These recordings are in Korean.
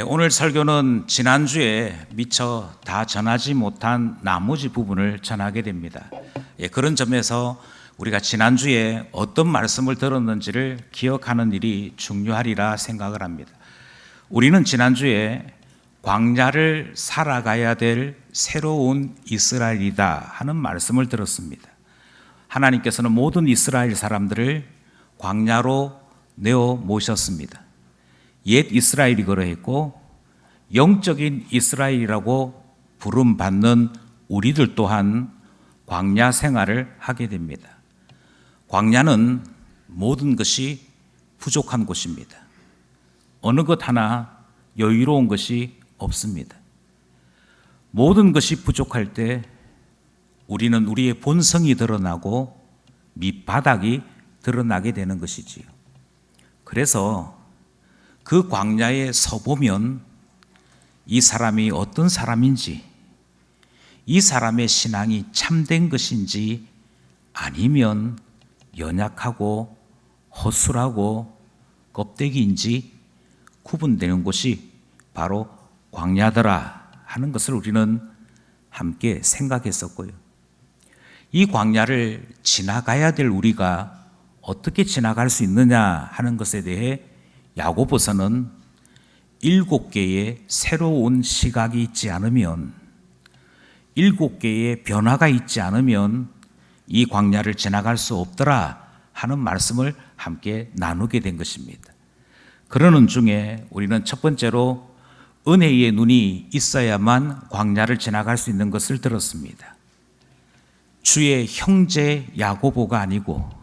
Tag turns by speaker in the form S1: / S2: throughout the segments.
S1: 오늘 설교는 지난주에 미처 다 전하지 못한 나머지 부분을 전하게 됩니다. 그런 점에서 우리가 지난주에 어떤 말씀을 들었는지를 기억하는 일이 중요하리라 생각을 합니다. 우리는 지난주에 광야를 살아가야 될 새로운 이스라엘이다 하는 말씀을 들었습니다. 하나님께서는 모든 이스라엘 사람들을 광야로 내어 모셨습니다. 옛 이스라엘이 그러했고 영적인 이스라엘이라고 부름받는 우리들 또한 광야 생활을 하게 됩니다. 광야는 모든 것이 부족한 곳입니다. 어느 것 하나 여유로운 것이 없습니다. 모든 것이 부족할 때 우리는 우리의 본성이 드러나고 밑바닥이 드러나게 되는 것이지요. 그래서 그 광야에 서보면 이 사람이 어떤 사람인지, 이 사람의 신앙이 참된 것인지 아니면 연약하고 허술하고 껍데기인지 구분되는 곳이 바로 광야더라 하는 것을 우리는 함께 생각했었고요. 이 광야를 지나가야 될 우리가 어떻게 지나갈 수 있느냐 하는 것에 대해 야고보서는 7개의 새로운 시각이 있지 않으면, 7개의 변화가 있지 않으면 이 광야를 지나갈 수 없더라 하는 말씀을 함께 나누게 된 것입니다. 그러는 중에 우리는 첫 번째로 은혜의 눈이 있어야만 광야를 지나갈 수 있는 것을 들었습니다. 주의 형제 야고보가 아니고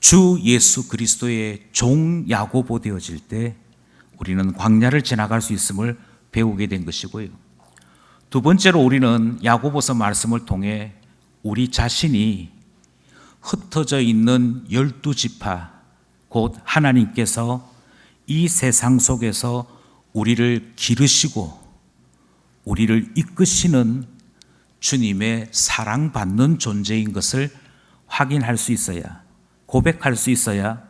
S1: 주 예수 그리스도의 종 야고보 되어질 때 우리는 광야를 지나갈 수 있음을 배우게 된 것이고요. 두 번째로 우리는 야고보서 말씀을 통해 우리 자신이 흩어져 있는 12지파, 곧 하나님께서 이 세상 속에서 우리를 기르시고 우리를 이끄시는 주님의 사랑받는 존재인 것을 확인할 수 있어야, 고백할 수 있어야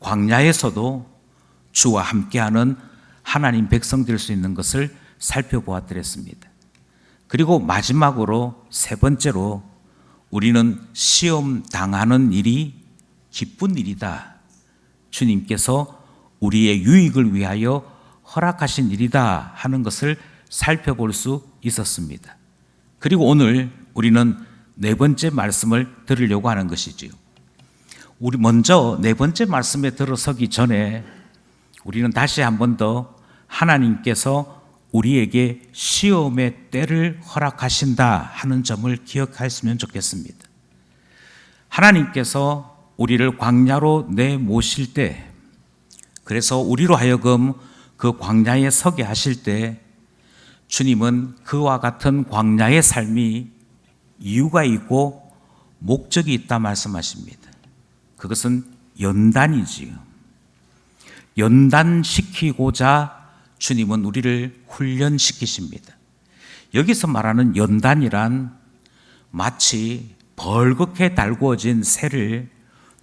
S1: 광야에서도 주와 함께하는 하나님 백성 될 수 있는 것을 살펴보았더랬습니다. 그리고 마지막으로 세 번째로 우리는 시험 당하는 일이 기쁜 일이다, 주님께서 우리의 유익을 위하여 허락하신 일이다 하는 것을 살펴볼 수 있었습니다. 그리고 오늘 우리는 네 번째 말씀을 들으려고 하는 것이지요. 우리 먼저 네 번째 말씀에 들어서기 전에 우리는 다시 한 번 더 하나님께서 우리에게 시험의 때를 허락하신다 하는 점을 기억하시면 좋겠습니다. 하나님께서 우리를 광야로 내모실 때, 그래서 우리로 하여금 그 광야에 서게 하실 때 주님은 그와 같은 광야의 삶이 이유가 있고 목적이 있다 말씀하십니다. 그것은 연단이지요. 연단시키고자 주님은 우리를 훈련시키십니다. 여기서 말하는 연단이란 마치 벌겋게 달구어진 새를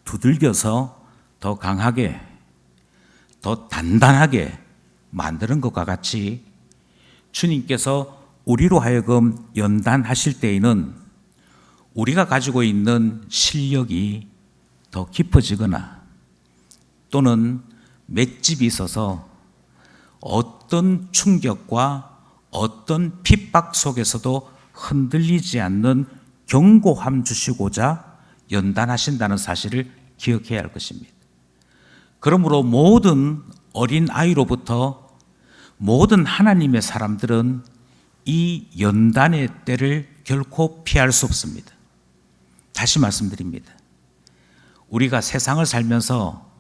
S1: 두들겨서 더 강하게, 더 단단하게 만드는 것과 같이 주님께서 우리로 하여금 연단하실 때에는 우리가 가지고 있는 실력이 더 깊어지거나 또는 맷집이 있어서 어떤 충격과 어떤 핍박 속에서도 흔들리지 않는 견고함 주시고자 연단하신다는 사실을 기억해야 할 것입니다. 그러므로 모든 어린 아이로부터 모든 하나님의 사람들은 이 연단의 때를 결코 피할 수 없습니다. 다시 말씀드립니다. 우리가 세상을 살면서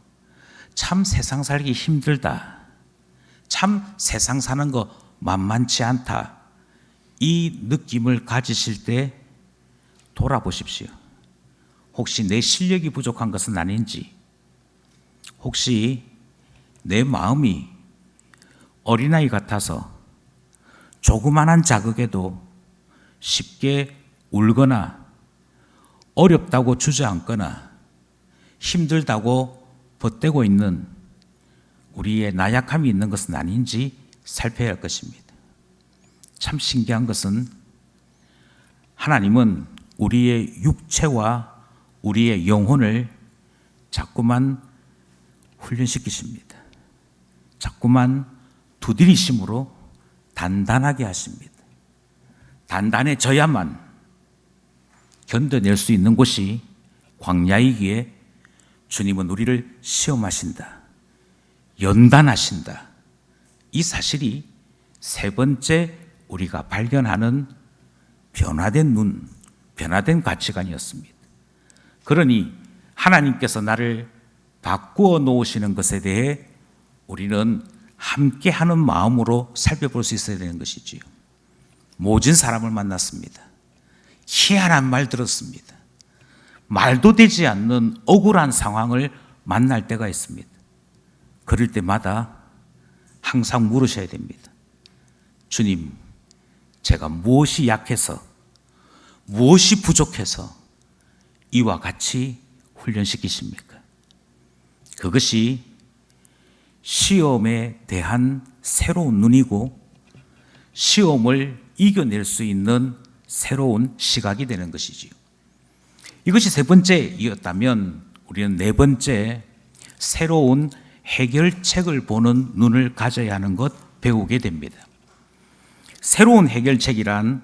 S1: 참 세상 살기 힘들다, 참 세상 사는 거 만만치 않다, 이 느낌을 가지실 때 돌아보십시오. 혹시 내 실력이 부족한 것은 아닌지, 혹시 내 마음이 어린아이 같아서 조그만한 자극에도 쉽게 울거나 어렵다고 주저앉거나 힘들다고 벗대고 있는 우리의 나약함이 있는 것은 아닌지 살펴야 할 것입니다. 참 신기한 것은 하나님은 우리의 육체와 우리의 영혼을 자꾸만 훈련시키십니다. 자꾸만 두드리심으로 단단하게 하십니다. 단단해져야만 견뎌낼 수 있는 곳이 광야이기에 주님은 우리를 시험하신다, 연단하신다. 이 사실이 세 번째 우리가 발견하는 변화된 눈, 변화된 가치관이었습니다. 그러니 하나님께서 나를 바꾸어 놓으시는 것에 대해 우리는 함께하는 마음으로 살펴볼 수 있어야 되는 것이지요. 모진 사람을 만났습니다. 희한한 말 들었습니다. 말도 되지 않는 억울한 상황을 만날 때가 있습니다. 그럴 때마다 항상 물으셔야 됩니다. 주님, 제가 무엇이 약해서, 무엇이 부족해서 이와 같이 훈련시키십니까? 그것이 시험에 대한 새로운 눈이고 시험을 이겨낼 수 있는 새로운 시각이 되는 것이지요. 이것이 세 번째이었다면 우리는 네 번째, 새로운 해결책을 보는 눈을 가져야 하는 것 배우게 됩니다. 새로운 해결책이란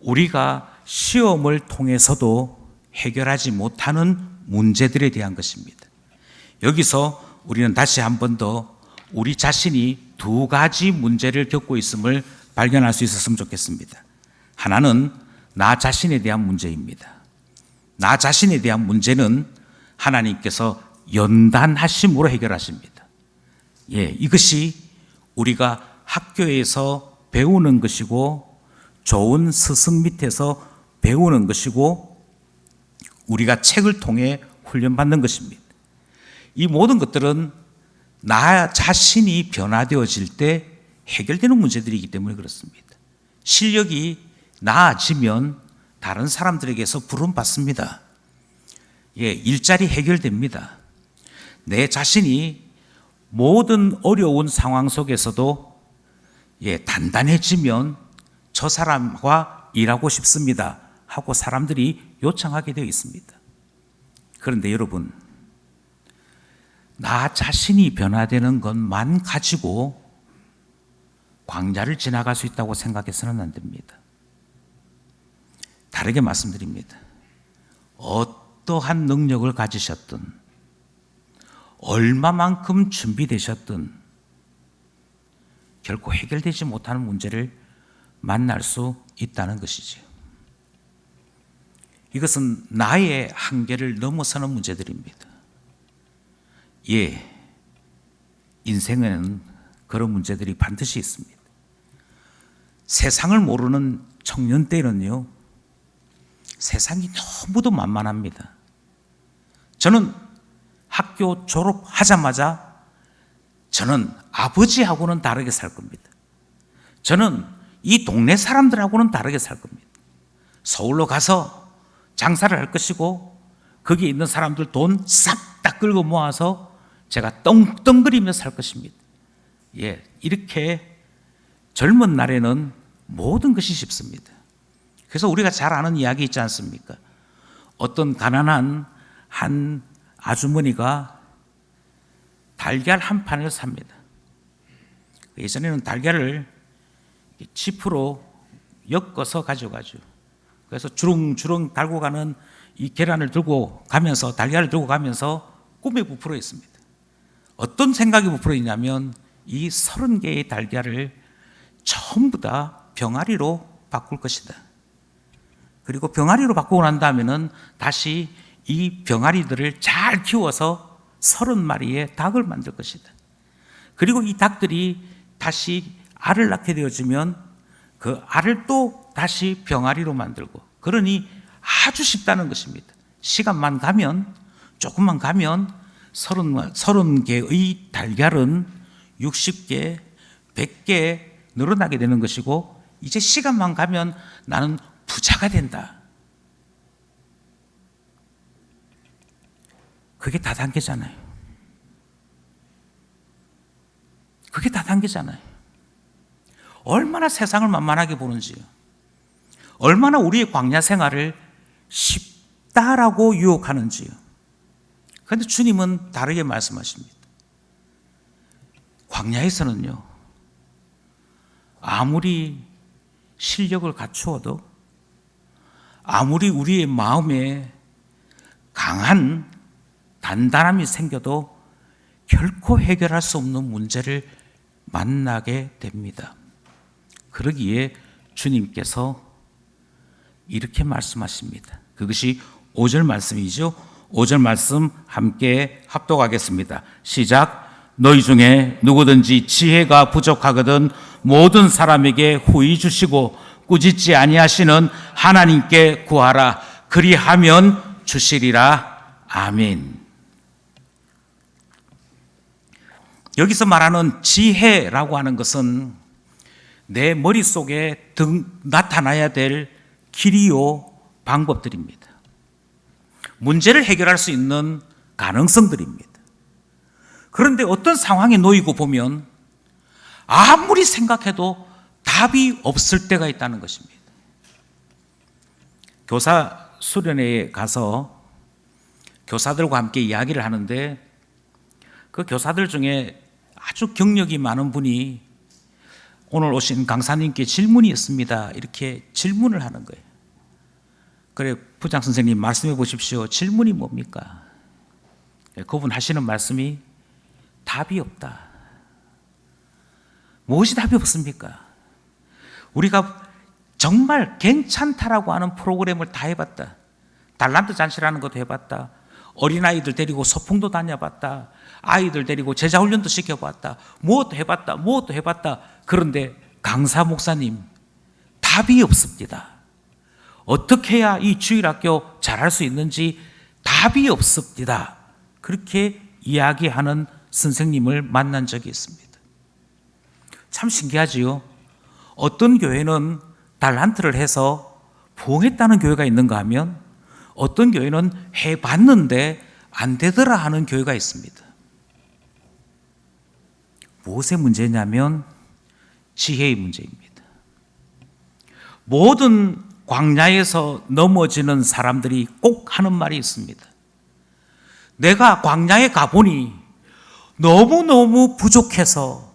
S1: 우리가 시험을 통해서도 해결하지 못하는 문제들에 대한 것입니다. 여기서 우리는 다시 한 번 더 우리 자신이 두 가지 문제를 겪고 있음을 발견할 수 있었으면 좋겠습니다. 하나는 나 자신에 대한 문제입니다. 나 자신에 대한 문제는 하나님께서 연단하심으로 해결하십니다. 이것이 우리가 학교에서 배우는 것이고 좋은 스승 밑에서 배우는 것이고 우리가 책을 통해 훈련받는 것입니다. 이 모든 것들은 나 자신이 변화되어질 때 해결되는 문제들이기 때문에 그렇습니다. 실력이 나아지면 다른 사람들에게서 부름받습니다. 일자리 해결됩니다. 내 자신이 모든 어려운 상황 속에서도 단단해지면 저 사람과 일하고 싶습니다 하고 사람들이 요청하게 되어 있습니다. 그런데 여러분, 나 자신이 변화되는 것만 가지고 광야를 지나갈 수 있다고 생각해서는 안 됩니다. 다르게 말씀드립니다. 어떠한 능력을 가지셨든 얼마만큼 준비되셨든 결코 해결되지 못하는 문제를 만날 수 있다는 것이죠. 이것은 나의 한계를 넘어서는 문제들입니다. 인생에는 그런 문제들이 반드시 있습니다. 세상을 모르는 청년 때는요, 세상이 너무도 만만합니다. 저는 학교 졸업하자마자 저는 아버지하고는 다르게 살 겁니다. 저는 이 동네 사람들하고는 다르게 살 겁니다. 서울로 가서 장사를 할 것이고 거기에 있는 사람들 돈 싹 다 끌고 모아서 제가 떵떵거리며 살 것입니다. 이렇게 젊은 날에는 모든 것이 쉽습니다. 그래서 우리가 잘 아는 이야기 있지 않습니까? 어떤 가난한 한 아주머니가 달걀 한 판을 삽니다. 예전에는 달걀을 지프로 엮어서 가져가죠. 그래서 주렁주렁 달고 가는 이 계란을 들고 가면서, 달걀을 들고 가면서 꿈에 부풀어 있습니다. 어떤 생각이 부풀어 있냐면 이 30개의 달걀을 전부 다 병아리로 바꿀 것이다. 그리고 병아리로 바꾸고 난 다음에는 다시 이 병아리들을 잘 키워서 30마리의 닭을 만들 것이다. 그리고 이 닭들이 다시 알을 낳게 되어지면 그 알을 또 다시 병아리로 만들고, 그러니 아주 쉽다는 것입니다. 시간만 가면, 조금만 가면 30개의 달걀은 60개, 100개 늘어나게 되는 것이고, 이제 시간만 가면 나는 부자가 된다. 그게 다단계잖아요. 그게 다단계잖아요. 얼마나 세상을 만만하게 보는지요. 얼마나 우리의 광야 생활을 쉽다라고 유혹하는지요. 그런데 주님은 다르게 말씀하십니다. 광야에서는요, 아무리 실력을 갖추어도, 아무리 우리의 마음에 강한 단단함이 생겨도 결코 해결할 수 없는 문제를 만나게 됩니다. 그러기에 주님께서 이렇게 말씀하십니다. 그것이 5절 말씀이죠. 5절 말씀 함께 합독하겠습니다. 시작. 너희 중에 누구든지 지혜가 부족하거든 모든 사람에게 후히 주시고 꾸짖지 아니하시는 하나님께 구하라. 그리하면 주시리라. 아멘. 여기서 말하는 지혜라고 하는 것은 내 머릿속에 나타나야 될 길이요 방법들입니다. 문제를 해결할 수 있는 가능성들입니다. 그런데 어떤 상황에 놓이고 보면 아무리 생각해도 답이 없을 때가 있다는 것입니다. 교사 수련회에 가서 교사들과 함께 이야기를 하는데 그 교사들 중에 아주 경력이 많은 분이 오늘 오신 강사님께 질문이 있습니다. 이렇게 질문을 하는 거예요. 그래, 부장 선생님 말씀해 보십시오. 질문이 뭡니까? 그분 하시는 말씀이 답이 없다. 무엇이 답이 없습니까? 우리가 정말 괜찮다라고 하는 프로그램을 다 해봤다. 달란트 잔치라는 것도 해봤다. 어린아이들 데리고 소풍도 다녀봤다. 아이들 데리고 제자훈련도 시켜봤다. 무엇도 해봤다. 그런데 강사 목사님, 답이 없습니다. 어떻게 해야 이 주일학교 잘할 수 있는지 답이 없습니다. 그렇게 이야기하는 선생님을 만난 적이 있습니다. 참 신기하지요. 어떤 교회는 달란트를 해서 부흥했다는 교회가 있는가 하면 어떤 교회는 해봤는데 안 되더라 하는 교회가 있습니다. 무엇의 문제냐면 지혜의 문제입니다. 모든 광야에서 넘어지는 사람들이 꼭 하는 말이 있습니다. 내가 광야에 가보니 너무너무 부족해서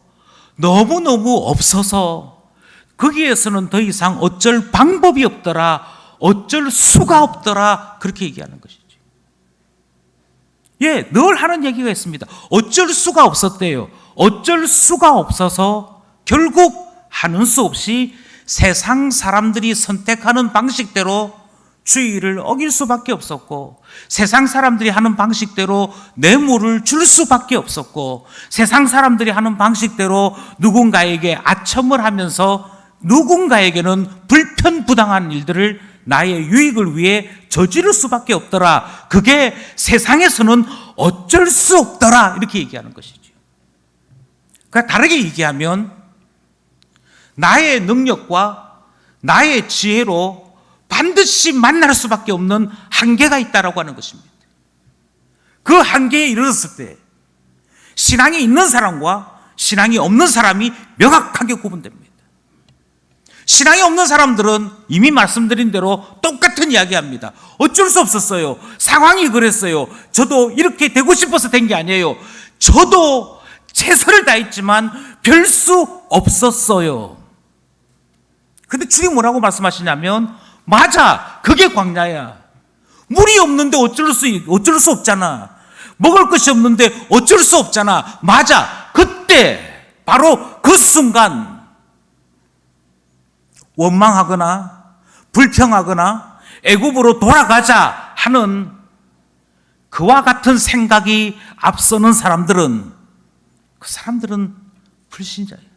S1: 너무너무 없어서 거기에서는 더 이상 어쩔 방법이 없더라, 어쩔 수가 없더라, 그렇게 얘기하는 것이죠. 예, 늘 하는 얘기가 있습니다. 어쩔 수가 없었대요. 어쩔 수가 없어서 결국 하는 수 없이 세상 사람들이 선택하는 방식대로 주의를 어길 수밖에 없었고, 세상 사람들이 하는 방식대로 뇌물을 줄 수밖에 없었고, 세상 사람들이 하는 방식대로 누군가에게 아첨을 하면서 누군가에게는 불편부당한 일들을 나의 유익을 위해 저지를 수밖에 없더라. 그게 세상에서는 어쩔 수 없더라. 이렇게 얘기하는 것이죠. 그러니까 다르게 얘기하면 나의 능력과 나의 지혜로 반드시 만날 수밖에 없는 한계가 있다라고 하는 것입니다. 그 한계에 이르렀을 때 신앙이 있는 사람과 신앙이 없는 사람이 명확하게 구분됩니다. 신앙이 없는 사람들은 이미 말씀드린 대로 똑같은 이야기합니다. 어쩔 수 없었어요. 상황이 그랬어요. 저도 이렇게 되고 싶어서 된 게 아니에요. 저도 최선을 다했지만 별 수 없었어요. 근데 주님 뭐라고 말씀하시냐면, 맞아, 그게 광야야. 물이 없는데 어쩔 수 없잖아. 먹을 것이 없는데 어쩔 수 없잖아. 맞아, 그때 바로 그 순간 원망하거나 불평하거나 애굽으로 돌아가자 하는 그와 같은 생각이 앞서는 사람들은, 그 사람들은 불신자예요.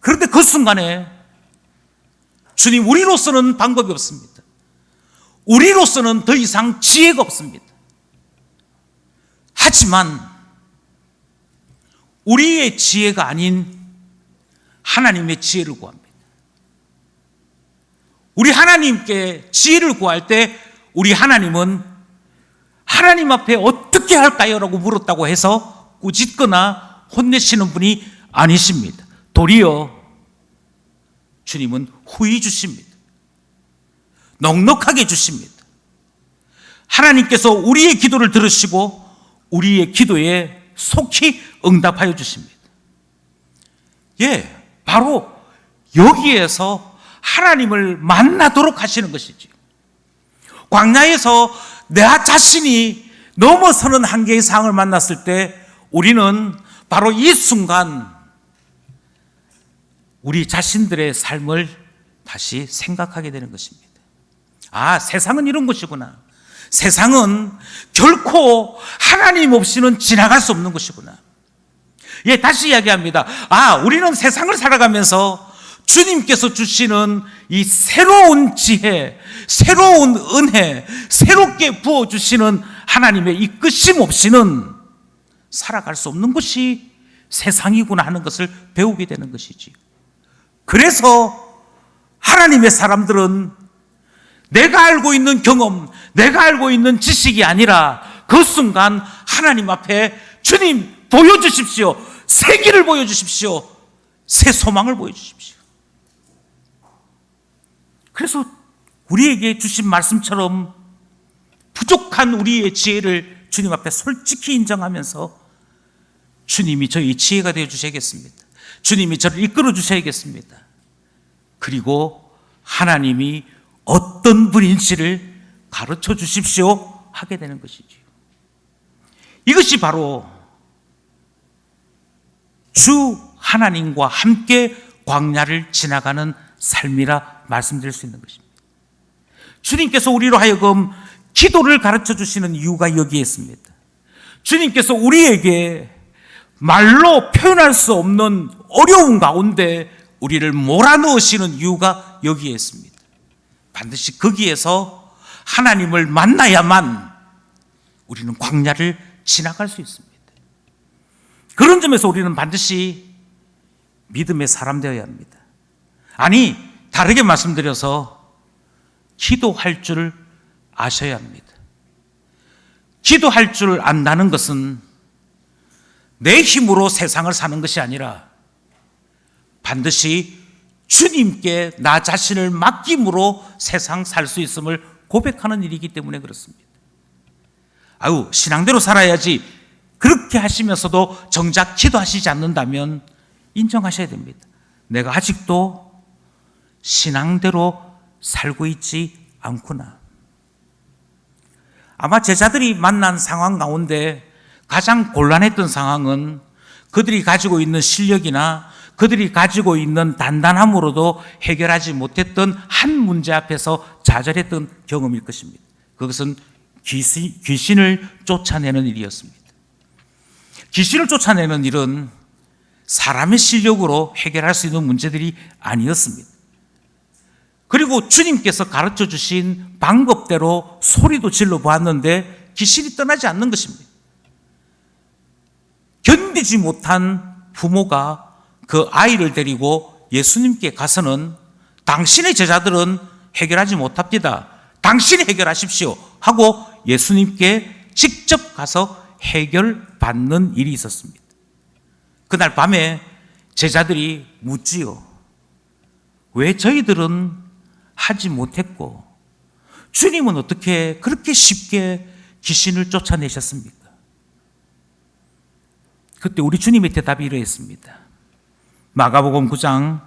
S1: 그런데 그 순간에 주님, 우리로서는 방법이 없습니다. 우리로서는 더 이상 지혜가 없습니다. 하지만 우리의 지혜가 아닌 하나님의 지혜를 구합니다. 우리 하나님께 지혜를 구할 때 우리 하나님은 하나님 앞에 어떻게 할까요? 라고 물었다고 해서 꾸짖거나 혼내시는 분이 아니십니다. 도리어 주님은 후히 주십니다. 넉넉하게 주십니다. 하나님께서 우리의 기도를 들으시고 우리의 기도에 속히 응답하여 주십니다. 바로 여기에서 하나님을 만나도록 하시는 것이지요. 광야에서 내 자신이 넘어서는 한계의 상황을 만났을 때 우리는 바로 이 순간 우리 자신들의 삶을 다시 생각하게 되는 것입니다. 세상은 이런 것이구나. 세상은 결코 하나님 없이는 지나갈 수 없는 것이구나. 다시 이야기합니다. 우리는 세상을 살아가면서 주님께서 주시는 이 새로운 지혜, 새로운 은혜, 새롭게 부어주시는 하나님의 이끄심 없이는 살아갈 수 없는 것이 세상이구나 하는 것을 배우게 되는 것이지. 그래서 하나님의 사람들은 내가 알고 있는 경험, 내가 알고 있는 지식이 아니라 그 순간 하나님 앞에 주님 보여주십시오. 새 길을 보여주십시오. 새 소망을 보여주십시오. 그래서 우리에게 주신 말씀처럼 부족한 우리의 지혜를 주님 앞에 솔직히 인정하면서 주님이 저희 지혜가 되어 주셔야겠습니다. 주님이 저를 이끌어 주셔야겠습니다. 그리고 하나님이 어떤 분인지를 가르쳐 주십시오 하게 되는 것이지요. 이것이 바로 주 하나님과 함께 광야를 지나가는 삶이라 말씀드릴 수 있는 것입니다. 주님께서 우리로 하여금 기도를 가르쳐 주시는 이유가 여기에 있습니다. 주님께서 우리에게 말로 표현할 수 없는 어려운 가운데 우리를 몰아넣으시는 이유가 여기에 있습니다. 반드시 거기에서 하나님을 만나야만 우리는 광야를 지나갈 수 있습니다. 그런 점에서 우리는 반드시 믿음의 사람 되어야 합니다. 다르게 말씀드려서 기도할 줄 아셔야 합니다. 기도할 줄 안다는 것은 내 힘으로 세상을 사는 것이 아니라 반드시 주님께 나 자신을 맡김으로 세상 살 수 있음을 고백하는 일이기 때문에 그렇습니다. 신앙대로 살아야지 그렇게 하시면서도 정작 기도하시지 않는다면 인정하셔야 됩니다. 내가 아직도 신앙대로 살고 있지 않구나. 아마 제자들이 만난 상황 가운데 가장 곤란했던 상황은 그들이 가지고 있는 실력이나 그들이 가지고 있는 단단함으로도 해결하지 못했던 한 문제 앞에서 좌절했던 경험일 것입니다. 그것은 귀신을 쫓아내는 일이었습니다. 귀신을 쫓아내는 일은 사람의 실력으로 해결할 수 있는 문제들이 아니었습니다. 그리고 주님께서 가르쳐 주신 방법대로 소리도 질러 보았는데 귀신이 떠나지 않는 것입니다. 견디지 못한 부모가 그 아이를 데리고 예수님께 가서는 당신의 제자들은 해결하지 못합니다. 당신이 해결하십시오 하고 예수님께 직접 가서 해결받는 일이 있었습니다. 그날 밤에 제자들이 묻지요. 왜 저희들은 하지 못했고 주님은 어떻게 그렇게 쉽게 귀신을 쫓아내셨습니까? 그때 우리 주님의 대답이 이러했습니다. 마가복음 9장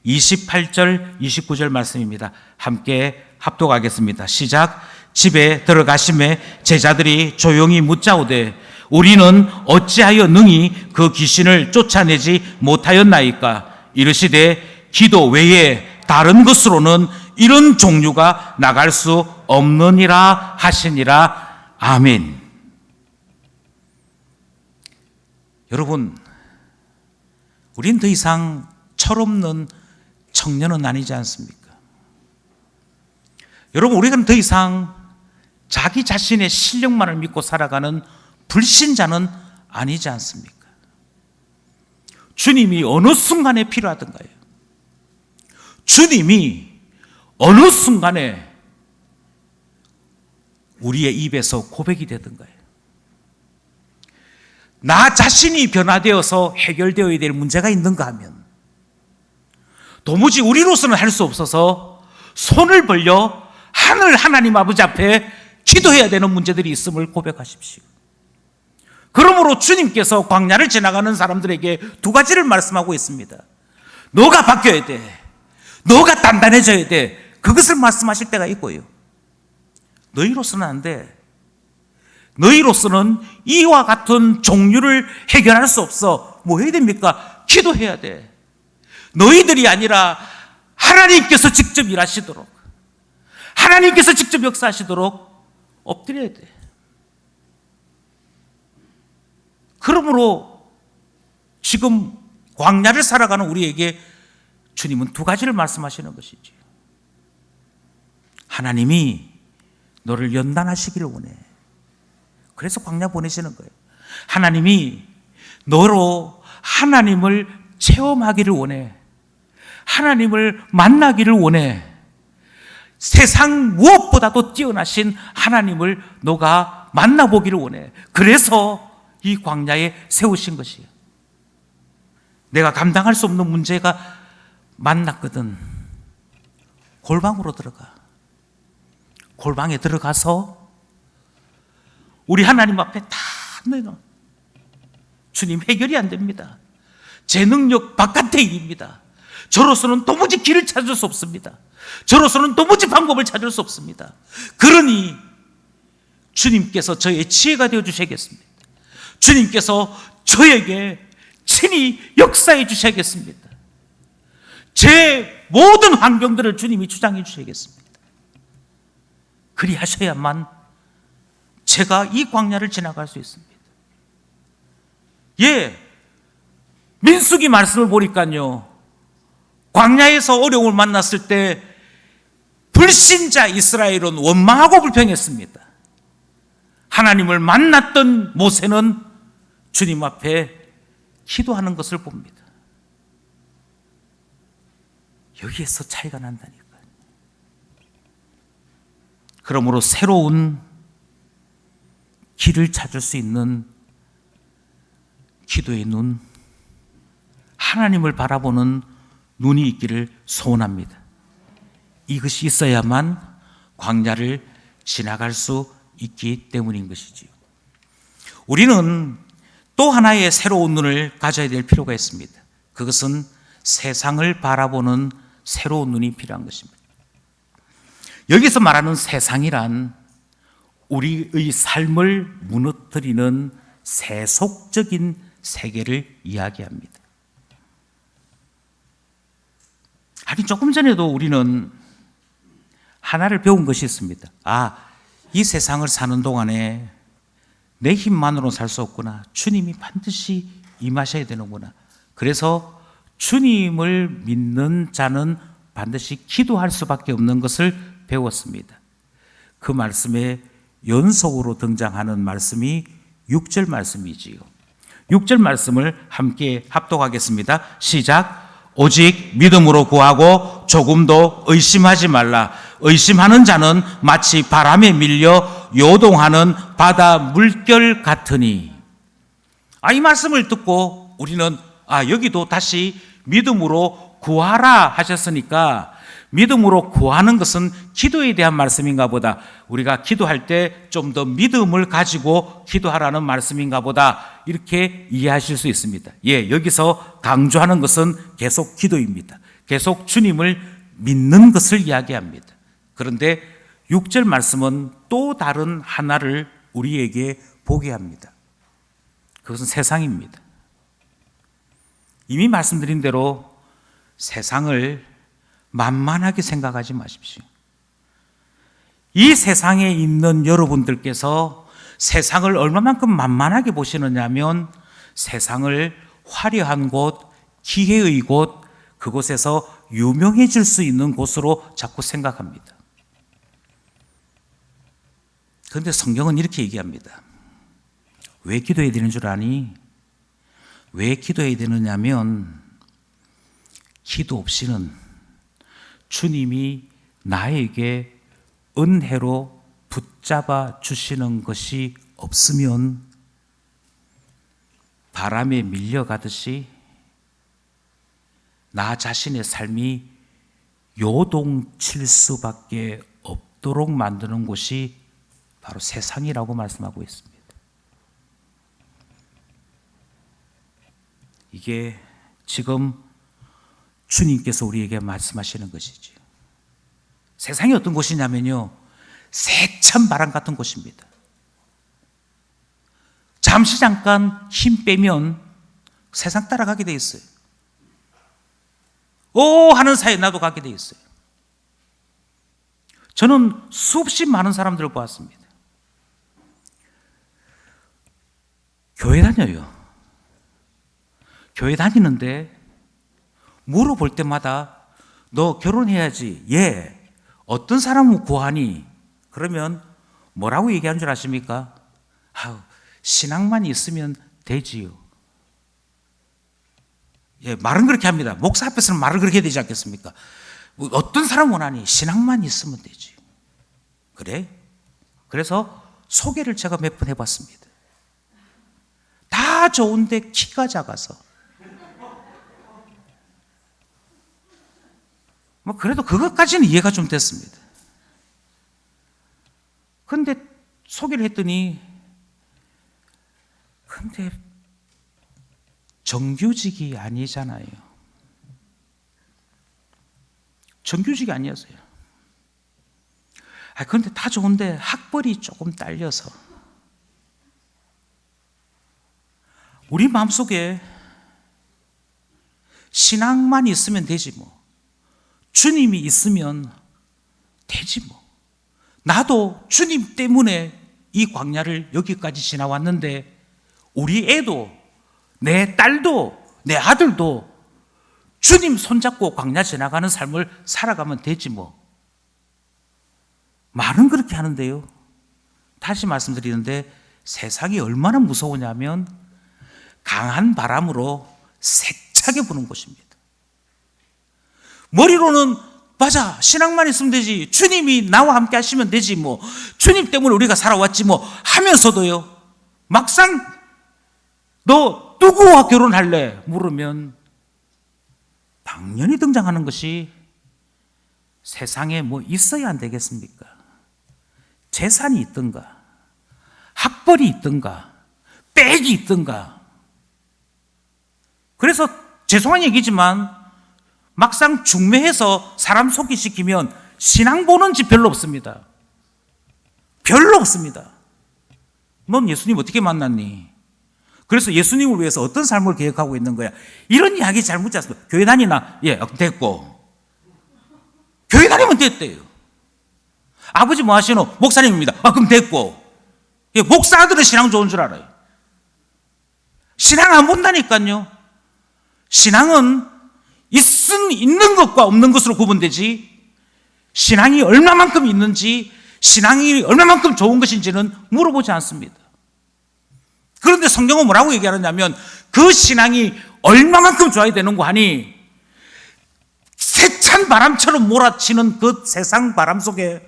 S1: 28절 29절 말씀입니다. 함께 합독하겠습니다. 시작. 집에 들어가심에 제자들이 조용히 묻자오되 우리는 어찌하여 능히 그 귀신을 쫓아내지 못하였나이까? 이르시되 기도 외에 다른 것으로는 이런 종류가 나갈 수 없느니라 하시니라. 아멘. 여러분, 우린 더 이상 철없는 청년은 아니지 않습니까? 여러분, 우리는 더 이상 자기 자신의 실력만을 믿고 살아가는 불신자는 아니지 않습니까? 주님이 어느 순간에 필요하던가요? 주님이 어느 순간에 우리의 입에서 고백이 되던가요? 나 자신이 변화되어서 해결되어야 될 문제가 있는가 하면 도무지 우리로서는 할 수 없어서 손을 벌려 하늘 하나님 아버지 앞에 기도해야 되는 문제들이 있음을 고백하십시오. 그러므로 주님께서 광야를 지나가는 사람들에게 두 가지를 말씀하고 있습니다. 너가 바뀌어야 돼. 너가 단단해져야 돼. 그것을 말씀하실 때가 있고요. 너희로서는 안 돼. 너희로서는 이와 같은 종류를 해결할 수 없어. 뭐 해야 됩니까? 기도해야 돼. 너희들이 아니라 하나님께서 직접 일하시도록, 하나님께서 직접 역사하시도록 엎드려야 돼. 그러므로 지금 광야를 살아가는 우리에게 주님은 두 가지를 말씀하시는 것이지. 하나님이 너를 연단하시기를 원해. 그래서 광야 보내시는 거예요. 하나님이 너로 하나님을 체험하기를 원해. 하나님을 만나기를 원해. 세상 무엇보다도 뛰어나신 하나님을 너가 만나보기를 원해. 그래서 이 광야에 세우신 것이에요. 내가 감당할 수 없는 문제가 만났거든. 골방으로 들어가. 골방에 들어가서 우리 하나님 앞에 다 내놔. 주님, 해결이 안 됩니다. 제 능력 바깥의 일입니다. 저로서는 도무지 길을 찾을 수 없습니다. 저로서는 도무지 방법을 찾을 수 없습니다. 그러니 주님께서 저의 지혜가 되어 주셔야겠습니다. 주님께서 저에게 친히 역사해 주셔야겠습니다. 제 모든 환경들을 주님이 주장해 주셔야겠습니다. 그리하셔야만 제가 이 광야를 지나갈 수 있습니다. 예, 민수기 말씀을 보니까요, 광야에서 어려움을 만났을 때 불신자 이스라엘은 원망하고 불평했습니다. 하나님을 만났던 모세는 주님 앞에 기도하는 것을 봅니다. 여기에서 차이가 난다니까요. 그러므로 새로운 길을 찾을 수 있는 기도의 눈, 하나님을 바라보는 눈이 있기를 소원합니다. 이것이 있어야만 광야를 지나갈 수 있기 때문인 것이지요. 우리는 또 하나의 새로운 눈을 가져야 될 필요가 있습니다. 그것은 세상을 바라보는 새로운 눈이 필요한 것입니다. 여기서 말하는 세상이란 우리의 삶을 무너뜨리는 세속적인 세계를 이야기합니다. 아니, 조금 전에도 우리는 하나를 배운 것이 있습니다. 이 세상을 사는 동안에 내 힘만으로는 살 수 없구나. 주님이 반드시 임하셔야 되는구나. 그래서 주님을 믿는 자는 반드시 기도할 수밖에 없는 것을 배웠습니다. 그 말씀에 연속으로 등장하는 말씀이 6절 말씀이지요. 6절 말씀을 함께 합독하겠습니다. 시작. 오직 믿음으로 구하고 조금도 의심하지 말라. 의심하는 자는 마치 바람에 밀려 요동하는 바다 물결 같으니. 이 말씀을 듣고 우리는 여기도 다시 믿음으로 구하라 하셨으니까 믿음으로 구하는 것은 기도에 대한 말씀인가 보다. 우리가 기도할 때 좀 더 믿음을 가지고 기도하라는 말씀인가 보다. 이렇게 이해하실 수 있습니다. 여기서 강조하는 것은 계속 기도입니다. 계속 주님을 믿는 것을 이야기합니다. 그런데 6절 말씀은 또 다른 하나를 우리에게 보게 합니다. 그것은 세상입니다. 이미 말씀드린 대로 세상을 만만하게 생각하지 마십시오. 이 세상에 있는 여러분들께서 세상을 얼마만큼 만만하게 보시느냐 하면 세상을 화려한 곳, 기회의 곳, 그곳에서 유명해질 수 있는 곳으로 자꾸 생각합니다. 그런데 성경은 이렇게 얘기합니다. 왜 기도해야 되는 줄 아니? 왜 기도해야 되느냐면 기도 없이는 주님이 나에게 은혜로 붙잡아 주시는 것이 없으면 바람에 밀려가듯이 나 자신의 삶이 요동칠 수밖에 없도록 만드는 곳이 바로 세상이라고 말씀하고 있습니다. 이게 지금 주님께서 우리에게 말씀하시는 것이죠. 세상이 어떤 곳이냐면요, 세찬 바람 같은 곳입니다. 잠시 잠깐 힘 빼면 세상 따라가게 돼 있어요. 오 하는 사이에 나도 가게 돼 있어요. 저는 수없이 많은 사람들을 보았습니다. 교회 다녀요. 교회 다니는데 물어볼 때마다 너 결혼해야지. 예. 어떤 사람은 구하니? 그러면 뭐라고 얘기하는 줄 아십니까? 신앙만 있으면 되지요. 예, 말은 그렇게 합니다. 목사 앞에서는 말을 그렇게 해야 되지 않겠습니까? 어떤 사람 원하니? 신앙만 있으면 되지. 그래? 그래서 소개를 제가 몇 번 해봤습니다. 다 좋은데 키가 작아서. 그래도 그것까지는 이해가 좀 됐습니다. 근데 소개를 했더니, 근데 정규직이 아니잖아요. 정규직이 아니었어요. 그런데 다 좋은데 학벌이 조금 딸려서. 우리 마음속에 신앙만 있으면 되지 뭐. 주님이 있으면 되지 뭐. 나도 주님 때문에 이 광야를 여기까지 지나왔는데 우리 애도 내 딸도 내 아들도 주님 손잡고 광야 지나가는 삶을 살아가면 되지 뭐. 말은 그렇게 하는데요, 다시 말씀드리는데 세상이 얼마나 무서우냐면 강한 바람으로 세차게 부는 곳입니다. 머리로는 맞아, 신앙만 있으면 되지, 주님이 나와 함께 하시면 되지 뭐, 주님 때문에 우리가 살아왔지 뭐 하면서도요, 막상 너 누구와 결혼할래? 물으면 당연히 등장하는 것이 세상에 뭐 있어야 안 되겠습니까? 재산이 있든가, 학벌이 있든가, 백이 있든가. 그래서 죄송한 얘기지만 막상 중매해서 사람 소개시키면 신앙 보는 집 별로 없습니다. 별로 없습니다. 넌 예수님 어떻게 만났니? 그래서 예수님을 위해서 어떤 삶을 계획하고 있는 거야? 이런 이야기 잘 묻지 않습니까? 교회 다니나? 예, 됐고. 교회 다니면 됐대요. 아버지 뭐 하시노? 목사님입니다. 그럼 됐고. 예, 목사들은 신앙 좋은 줄 알아요. 신앙 안 본다니까요. 신앙은 있는 것과 없는 것으로 구분되지, 신앙이 얼마만큼 있는지, 신앙이 얼마만큼 좋은 것인지는 물어보지 않습니다. 그런데 성경은 뭐라고 얘기하느냐면 그 신앙이 얼마만큼 좋아야 되는고 하니, 세찬 바람처럼 몰아치는 그 세상 바람 속에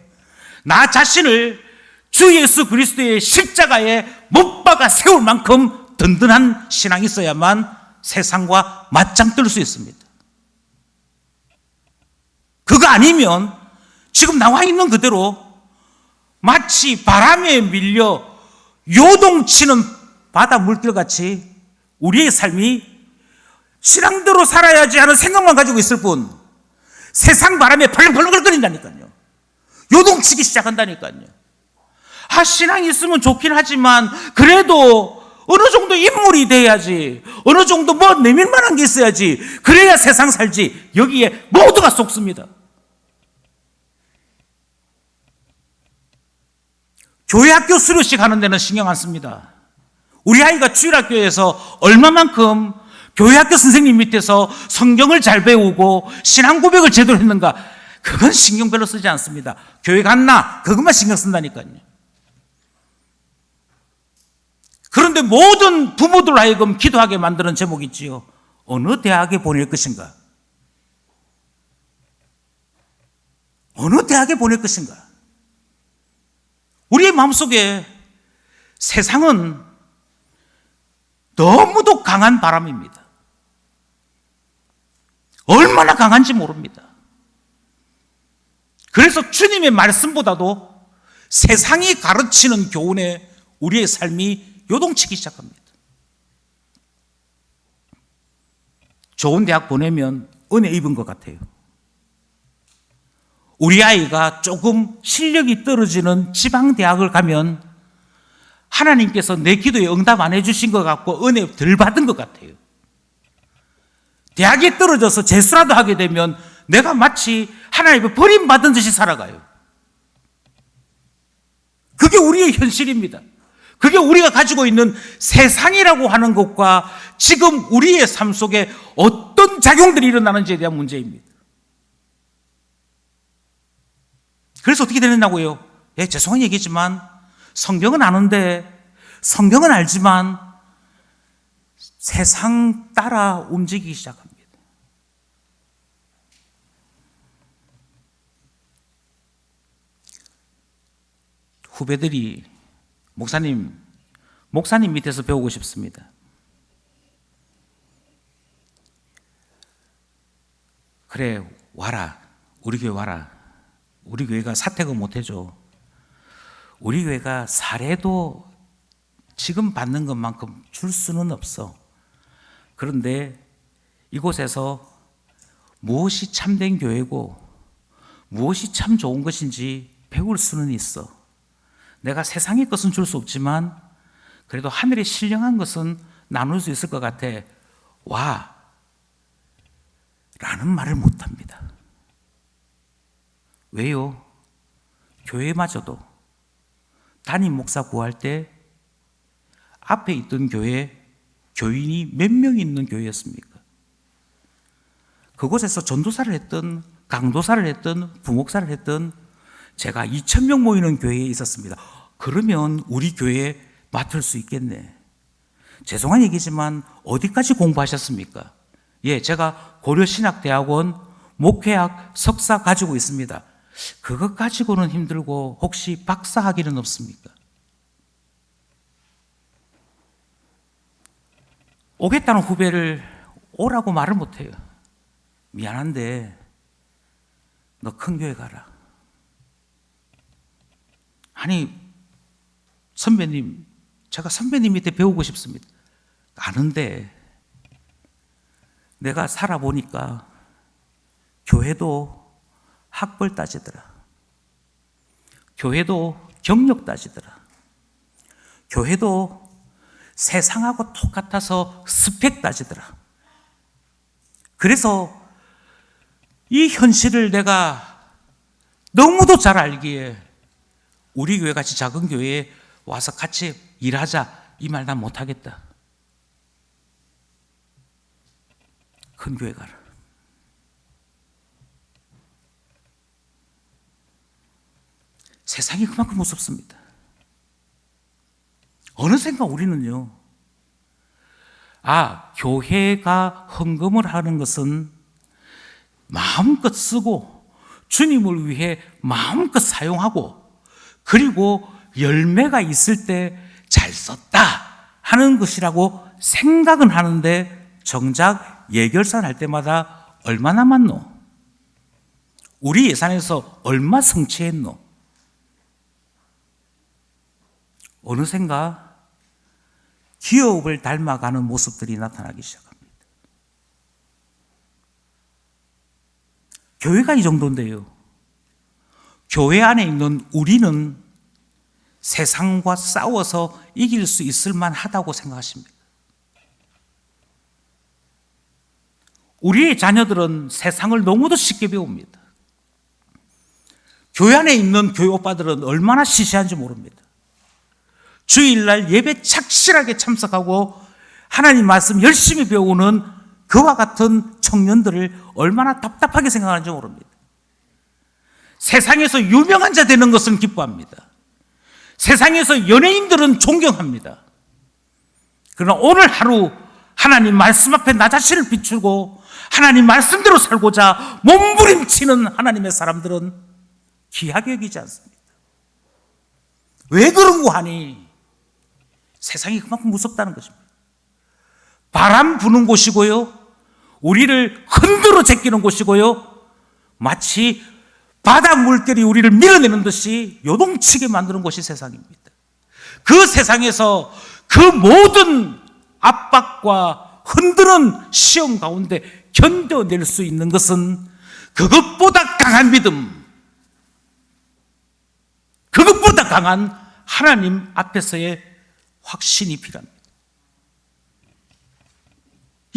S1: 나 자신을 주 예수 그리스도의 십자가에 못 박아 세울 만큼 든든한 신앙이 있어야만 세상과 맞짱 뜰 수 있습니다. 그거 아니면 지금 나와 있는 그대로 마치 바람에 밀려 요동치는 바다 물결같이 우리의 삶이 신앙대로 살아야지 하는 생각만 가지고 있을 뿐 세상 바람에 펄렁펄렁거린다니까요. 요동치기 시작한다니까요. 신앙이 있으면 좋긴 하지만 그래도 어느 정도 인물이 돼야지, 어느 정도 뭐 내밀만한 게 있어야지, 그래야 세상 살지. 여기에 모두가 속습니다. 교회 학교 수료식 하는 데는 신경 안 씁니다. 우리 아이가 주일학교에서 얼마만큼 교회 학교 선생님 밑에서 성경을 잘 배우고 신앙 고백을 제대로 했는가, 그건 신경 별로 쓰지 않습니다. 교회 갔나? 그것만 신경 쓴다니까요. 그런데 모든 부모들 하여금 기도하게 만드는 제목이 있지요. 어느 대학에 보낼 것인가? 어느 대학에 보낼 것인가? 우리의 마음속에 세상은 너무도 강한 바람입니다. 얼마나 강한지 모릅니다. 그래서 주님의 말씀보다도 세상이 가르치는 교훈에 우리의 삶이 요동치기 시작합니다. 좋은 대학 보내면 은혜 입은 것 같아요. 우리 아이가 조금 실력이 떨어지는 지방대학을 가면 하나님께서 내 기도에 응답 안 해주신 것 같고 은혜 덜 받은 것 같아요. 대학에 떨어져서 재수라도 하게 되면 내가 마치 하나님의 버림받은 듯이 살아가요. 그게 우리의 현실입니다. 그게 우리가 가지고 있는 세상이라고 하는 것과 지금 우리의 삶 속에 어떤 작용들이 일어나는지에 대한 문제입니다. 그래서 어떻게 되느냐고요? 죄송한 얘기지만 성경은 아는데, 성경은 알지만 세상 따라 움직이기 시작합니다. 후배들이 목사님 밑에서 배우고 싶습니다. 그래, 와라. 우리 교회 와라. 우리 교회가 사택은 못해줘. 우리 교회가 사례도 지금 받는 것만큼 줄 수는 없어. 그런데 이곳에서 무엇이 참된 교회고 무엇이 참 좋은 것인지 배울 수는 있어. 내가 세상의 것은 줄 수 없지만 그래도 하늘의 신령한 것은 나눌 수 있을 것 같아. 와! 라는 말을 못합니다. 왜요? 교회마저도 담임 목사 구할 때 앞에 있던 교회 교인이 몇 명 있는 교회였습니까? 그곳에서 전도사를 했던, 강도사를 했던, 부목사를 했던 제가 2,000명 모이는 교회에 있었습니다. 그러면 우리 교회에 맡을 수 있겠네. 죄송한 얘기지만 어디까지 공부하셨습니까? 제가 고려신학대학원 목회학 석사 가지고 있습니다. 그것 가지고는 힘들고 혹시 박사 학위는 없습니까? 오겠다는 후배를 오라고 말을 못해요. 미안한데 너 큰 교회 가라. 아니 선배님, 제가 선배님 밑에 배우고 싶습니다. 아는데 내가 살아보니까 교회도 학벌 따지더라. 교회도 경력 따지더라. 교회도 세상하고 똑같아서 스펙 따지더라. 그래서 이 현실을 내가 너무도 잘 알기에 우리 교회 같이 작은 교회에 와서 같이 일하자, 이 말 난 못하겠다. 큰 교회 가라. 세상이 그만큼 무섭습니다. 어느샌가 우리는요, 교회가 헌금을 하는 것은 마음껏 쓰고 주님을 위해 마음껏 사용하고 그리고 열매가 있을 때 잘 썼다 하는 것이라고 생각은 하는데 정작 예결산 할 때마다 얼마 남았노? 우리 예산에서 얼마 성취했노? 어느샌가 기업을 닮아가는 모습들이 나타나기 시작합니다. 교회가 이 정도인데요. 교회 안에 있는 우리는 세상과 싸워서 이길 수 있을 만하다고 생각하십니다. 우리의 자녀들은 세상을 너무도 쉽게 배웁니다. 교회 안에 있는 교회 오빠들은 얼마나 시시한지 모릅니다. 주일날 예배 착실하게 참석하고 하나님 말씀 열심히 배우는 그와 같은 청년들을 얼마나 답답하게 생각하는지 모릅니다. 세상에서 유명한 자 되는 것은 기뻐합니다. 세상에서 연예인들은 존경합니다. 그러나 오늘 하루 하나님 말씀 앞에 나 자신을 비추고 하나님 말씀대로 살고자 몸부림치는 하나님의 사람들은 귀하게 여기지 않습니다. 왜 그런 거 하니? 세상이 그만큼 무섭다는 것입니다. 바람 부는 곳이고요. 우리를 흔들어 제끼는 곳이고요. 마치 바다 물결이 우리를 밀어내는 듯이 요동치게 만드는 곳이 세상입니다. 그 세상에서 그 모든 압박과 흔드는 시험 가운데 견뎌낼 수 있는 것은 그것보다 강한 믿음, 그것보다 강한 하나님 앞에서의 확신이 필요합니다.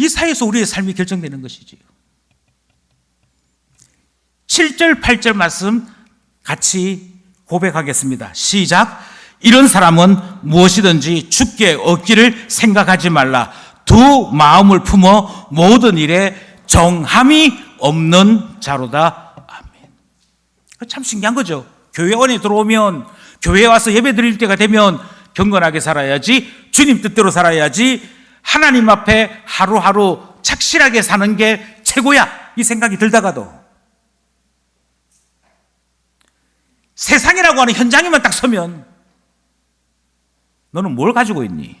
S1: 이 사이에서 우리의 삶이 결정되는 것이지요. 7절, 8절 말씀 같이 고백하겠습니다. 시작. 이런 사람은 무엇이든지 주께 얻기를 생각하지 말라. 두 마음을 품어 모든 일에 정함이 없는 자로다. 아멘. 참 신기한 거죠. 교회원에 들어오면, 교회에 와서 예배 드릴 때가 되면 경건하게 살아야지, 주님 뜻대로 살아야지, 하나님 앞에 하루하루 착실하게 사는 게 최고야, 이 생각이 들다가도 세상이라고 하는 현장에만 딱 서면 너는 뭘 가지고 있니?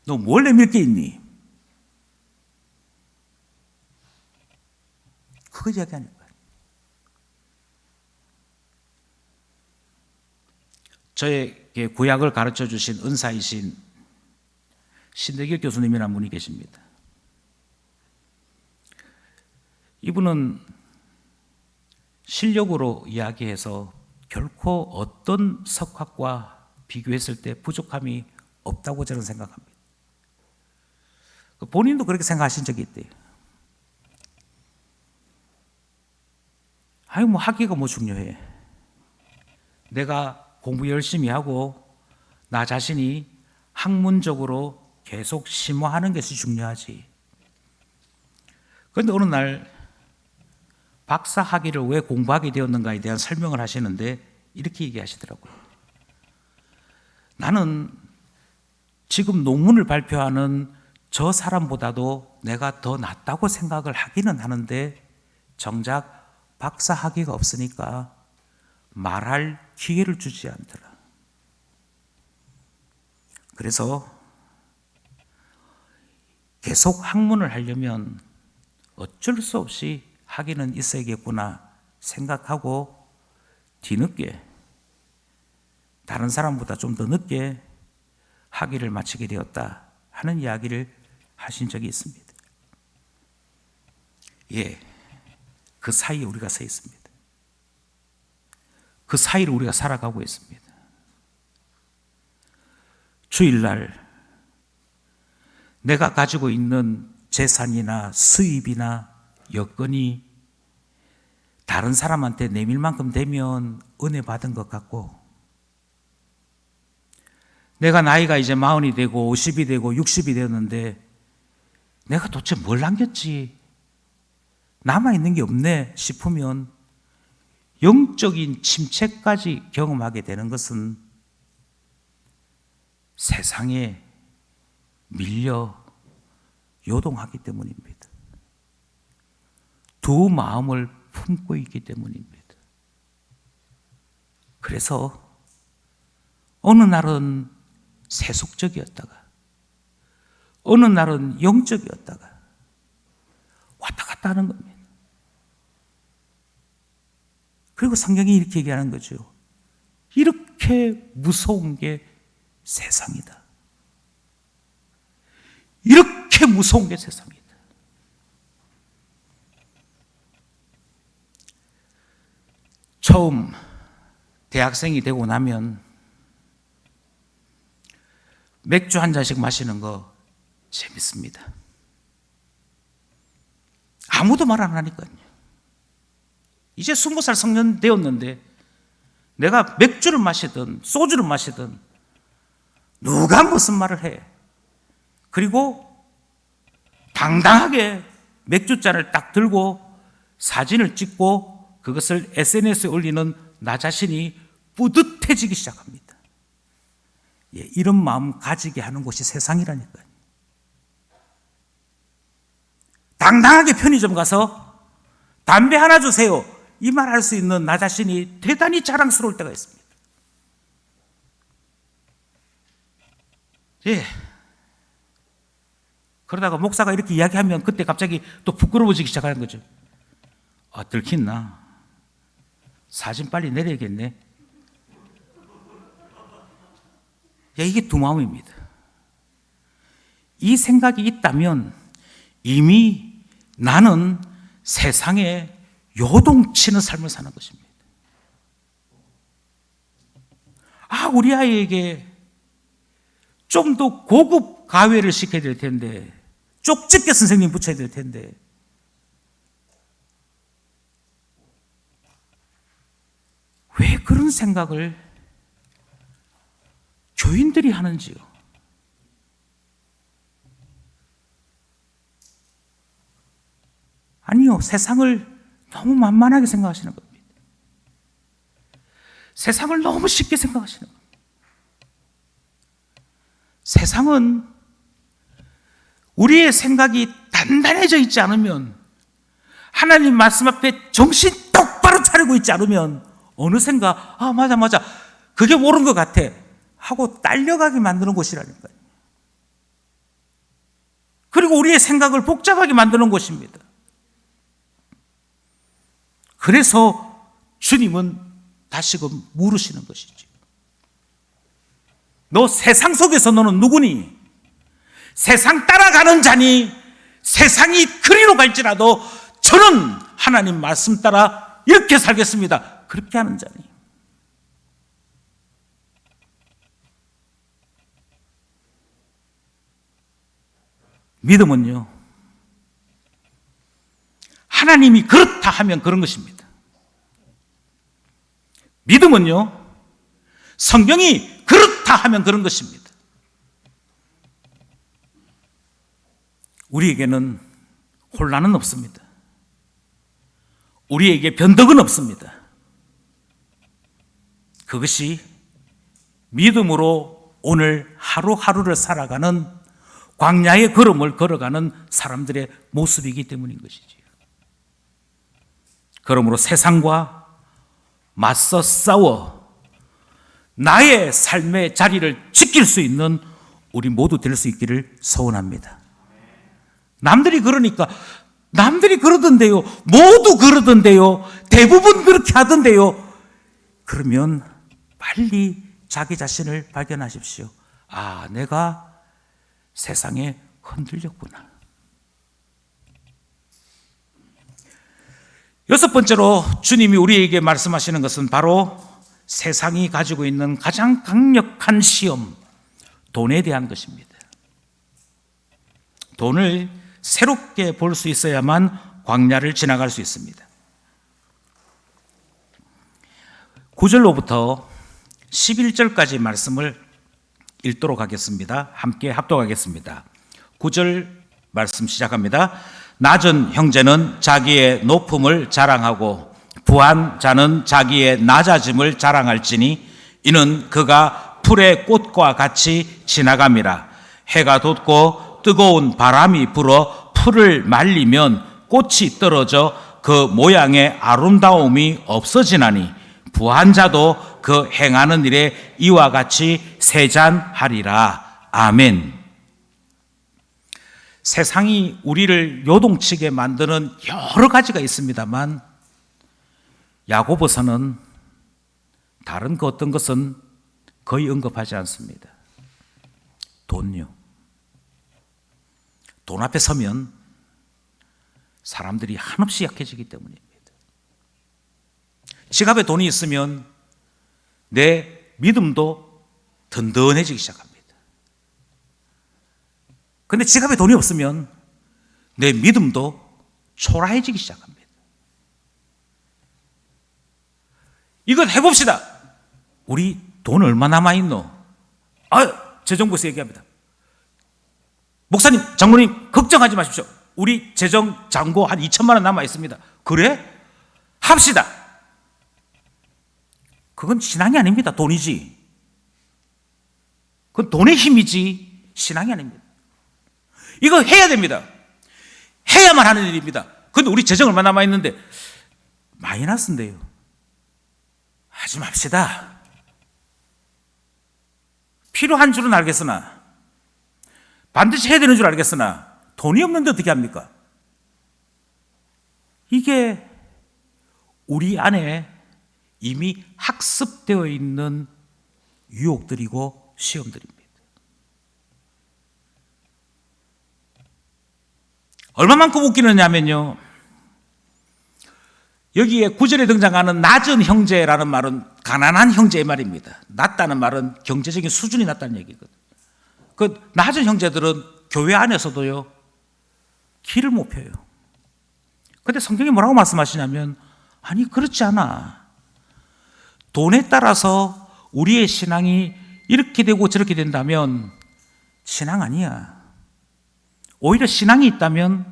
S1: 너 뭘 내밀 게 있니? 그거 이야기하는 거예요. 저에게 구약을 가르쳐 주신 은사이신 신대길 교수님이라는 분이 계십니다. 이분은 실력으로 이야기해서 결코 어떤 석학과 비교했을 때 부족함이 없다고 저는 생각합니다. 본인도 그렇게 생각하신 적이 있대요. 아유, 뭐 학위가 뭐 중요해. 내가 공부 열심히 하고 나 자신이 학문적으로 계속 심화하는 것이 중요하지. 그런데 어느 날 박사 학위를 왜 공부하게 되었는가에 대한 설명을 하시는데 이렇게 얘기하시더라고요. 나는 지금 논문을 발표하는 저 사람보다도 내가 더 낫다고 생각을 하기는 하는데 정작 박사 학위가 없으니까 말할 기회를 주지 않더라. 그래서 계속 학문을 하려면 어쩔 수 없이 학위는 있어야겠구나 생각하고 뒤늦게, 다른 사람보다 좀 더 늦게 학위를 마치게 되었다 하는 이야기를 하신 적이 있습니다. 예, 그 사이에 우리가 서 있습니다. 그 사이를 우리가 살아가고 있습니다. 주일날 내가 가지고 있는 재산이나 수입이나 여건이 다른 사람한테 내밀 만큼 되면 은혜 받은 것 같고, 내가 나이가 이제 40이 되고 50이 되고 60이 되었는데 내가 도대체 뭘 남겼지? 남아있는 게 없네 싶으면 영적인 침체까지 경험하게 되는 것은 세상에 밀려 요동하기 때문입니다. 두 마음을 품고 있기 때문입니다. 그래서 어느 날은 세속적이었다가 어느 날은 영적이었다가 왔다 갔다 하는 겁니다. 그리고 성경이 이렇게 얘기하는 거죠. 이렇게 무서운 게 세상이다. 이렇게 무서운 게 세상이다. 처음 대학생이 되고 나면 맥주 한 잔씩 마시는 거 재밌습니다. 아무도 말 안 하니까요. 이제 20살 성년 되었는데 내가 맥주를 마시든 소주를 마시든 누가 무슨 말을 해. 그리고 당당하게 맥주잔을 딱 들고 사진을 찍고 그것을 SNS에 올리는 나 자신이 뿌듯해지기 시작합니다. 예, 이런 마음 가지게 하는 곳이 세상이라니까요. 당당하게 편의점 가서 담배 하나 주세요, 이 말 할 수 있는 나 자신이 대단히 자랑스러울 때가 있습니다. 예. 그러다가 목사가 이렇게 이야기하면 그때 갑자기 또 부끄러워지기 시작하는 거죠. 아, 들켰나? 사진 빨리 내려야겠네. 야, 이게 두 마음입니다. 이 생각이 있다면 이미 나는 세상에 요동치는 삶을 사는 것입니다. 아, 우리 아이에게 좀 더 고급 가외를 시켜야 될 텐데, 쪽집게 선생님 붙여야 될 텐데, 왜 그런 생각을 교인들이 하는지요? 아니요, 세상을 너무 만만하게 생각하시는 겁니다. 세상을 너무 쉽게 생각하시는 겁니다. 세상은 우리의 생각이 단단해져 있지 않으면, 하나님 말씀 앞에 정신 똑바로 차리고 있지 않으면 어느샌가 아, 맞아 그게 옳은 것 같아 하고 딸려가게 만드는 곳이라니까요. 그리고 우리의 생각을 복잡하게 만드는 곳입니다. 그래서 주님은 다시금 물으시는 것이죠. 너 세상 속에서 너는 누구니? 세상 따라가는 자니? 세상이 그리로 갈지라도 저는 하나님 말씀 따라 이렇게 살겠습니다. 그렇게 하는 자니? 믿음은요, 하나님이 그렇다 하면 그런 것입니다. 믿음은요, 성경이 그렇다 하면 그런 것입니다. 우리에게는 혼란은 없습니다. 우리에게 변덕은 없습니다. 그것이 믿음으로 오늘 하루하루를 살아가는 광야의 걸음을 걸어가는 사람들의 모습이기 때문인 것이지요. 그러므로 세상과 맞서 싸워 나의 삶의 자리를 지킬 수 있는 우리 모두 될 수 있기를 소원합니다. 남들이 그러니까 남들이 그러던데요, 모두 그러던데요, 대부분 그렇게 하던데요. 그러면 빨리 자기 자신을 발견하십시오. 아, 내가 세상에 흔들렸구나. 여섯 번째로 주님이 우리에게 말씀하시는 것은 바로 세상이 가지고 있는 가장 강력한 시험, 돈에 대한 것입니다. 돈을 새롭게 볼 수 있어야만 광야를 지나갈 수 있습니다. 9절로부터 11절까지 말씀을 읽도록 하겠습니다. 함께 합독하겠습니다. 9절 말씀 시작합니다. 낮은 형제는 자기의 높음을 자랑하고 부한 자는 자기의 낮아짐을 자랑할지니 이는 그가 풀의 꽃과 같이 지나감이라. 해가 돋고 뜨거운 바람이 불어 풀을 말리면 꽃이 떨어져 그 모양의 아름다움이 없어지나니 부한 자도 그 행하는 일에 이와 같이 세잔하리라. 아멘. 세상이 우리를 요동치게 만드는 여러 가지가 있습니다만 야고보서는 다른 그 어떤 것은 거의 언급하지 않습니다. 돈요. 돈 앞에 서면 사람들이 한없이 약해지기 때문입니다. 지갑에 돈이 있으면 내 믿음도 든든해지기 시작합니다. 그런데 지갑에 돈이 없으면 내 믿음도 초라해지기 시작합니다. 이것 해봅시다. 우리 돈 얼마 남아있노? 재정부에서 얘기합니다. 목사님, 장로님 걱정하지 마십시오. 우리 재정 잔고 한 2천만 원 남아있습니다. 그래? 합시다. 그건 신앙이 아닙니다. 돈이지. 그건 돈의 힘이지 신앙이 아닙니다. 이거 해야 됩니다. 해야만 하는 일입니다. 그런데 우리 재정 얼마 남아있는데 마이너스인데요. 하지 맙시다. 필요한 줄은 알겠으나 반드시 해야 되는 줄 알겠으나 돈이 없는데 어떻게 합니까? 이게 우리 안에 이미 학습되어 있는 유혹들이고 시험들입니다. 얼마만큼 웃기느냐면요, 여기에 9절에 등장하는 낮은 형제라는 말은 가난한 형제의 말입니다. 낮다는 말은 경제적인 수준이 낮다는 얘기거든요. 그 낮은 형제들은 교회 안에서도요, 길을 못 펴요. 근데 성경이 뭐라고 말씀하시냐면, 아니 그렇지 않아. 돈에 따라서 우리의 신앙이 이렇게 되고 저렇게 된다면 신앙 아니야. 오히려 신앙이 있다면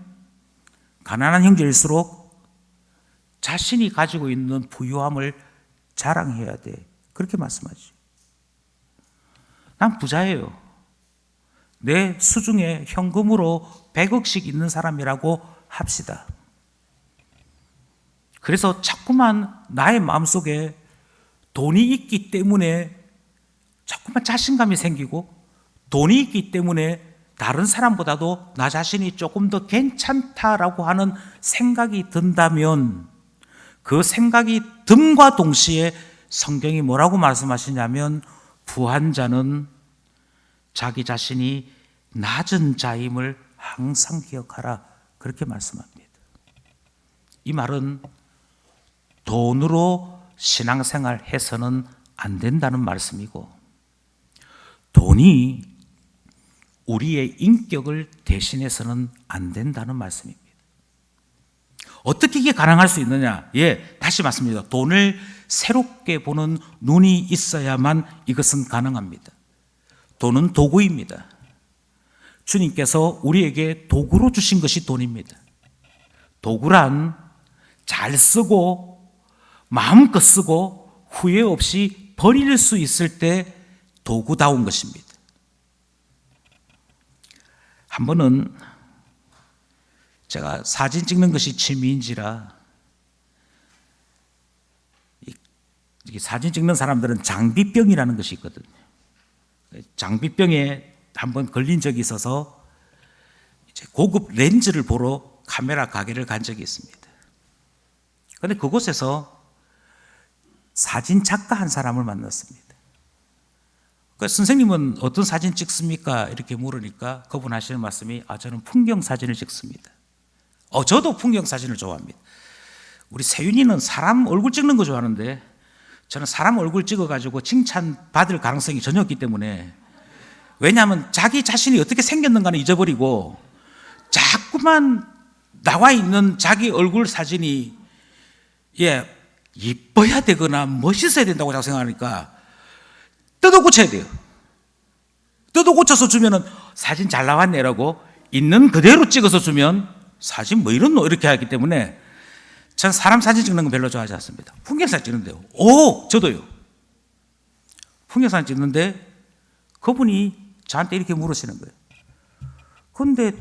S1: 가난한 형제일수록 자신이 가지고 있는 부유함을 자랑해야 돼. 그렇게 말씀하지. 난 부자예요. 내 수중에 현금으로 100억씩 있는 사람이라고 합시다. 그래서 자꾸만 나의 마음속에 돈이 있기 때문에 자꾸만 자신감이 생기고, 돈이 있기 때문에 다른 사람보다도 나 자신이 조금 더 괜찮다라고 하는 생각이 든다면, 그 생각이 듦과 동시에 성경이 뭐라고 말씀하시냐면, 부한 자는 자기 자신이 낮은 자임을 항상 기억하라, 그렇게 말씀합니다. 이 말은 돈으로 신앙생활 해서는 안 된다는 말씀이고, 돈이 우리의 인격을 대신해서는 안 된다는 말씀입니다. 어떻게 이게 가능할 수 있느냐? 다시 말씀드립니다. 돈을 새롭게 보는 눈이 있어야만 이것은 가능합니다. 돈은 도구입니다. 주님께서 우리에게 도구로 주신 것이 돈입니다. 도구란 잘 쓰고 마음껏 쓰고 후회 없이 버릴 수 있을 때 도구다운 것입니다. 한 번은 제가 사진 찍는 것이 취미인지라, 사진 찍는 사람들은 장비병이라는 것이 있거든요. 장비병에 한번 걸린 적이 있어서 이제 고급 렌즈를 보러 카메라 가게를 간 적이 있습니다. 그런데 그곳에서 사진 작가 한 사람을 만났습니다. 선생님은 어떤 사진 찍습니까? 이렇게 물으니까 그분 하시는 말씀이, 저는 풍경 사진을 찍습니다. 저도 풍경 사진을 좋아합니다. 우리 세윤이는 사람 얼굴 찍는 거 좋아하는데, 저는 사람 얼굴 찍어가지고 칭찬받을 가능성이 전혀 없기 때문에, 왜냐하면 자기 자신이 어떻게 생겼는가는 잊어버리고 자꾸만 나와 있는 자기 얼굴 사진이 이뻐야 되거나 멋있어야 된다고 자꾸 생각하니까 뜯어 고쳐야 돼요. 뜯어 고쳐서 주면은 사진 잘 나왔네라고, 있는 그대로 찍어서 주면 사진 뭐 이런 너 이렇게 하기 때문에 전 사람 사진 찍는 건 별로 좋아하지 않습니다. 풍경 사진 찍는데요. 저도요. 풍경 사진 찍는데 그분이 저한테 이렇게 물으시는 거예요. 그런데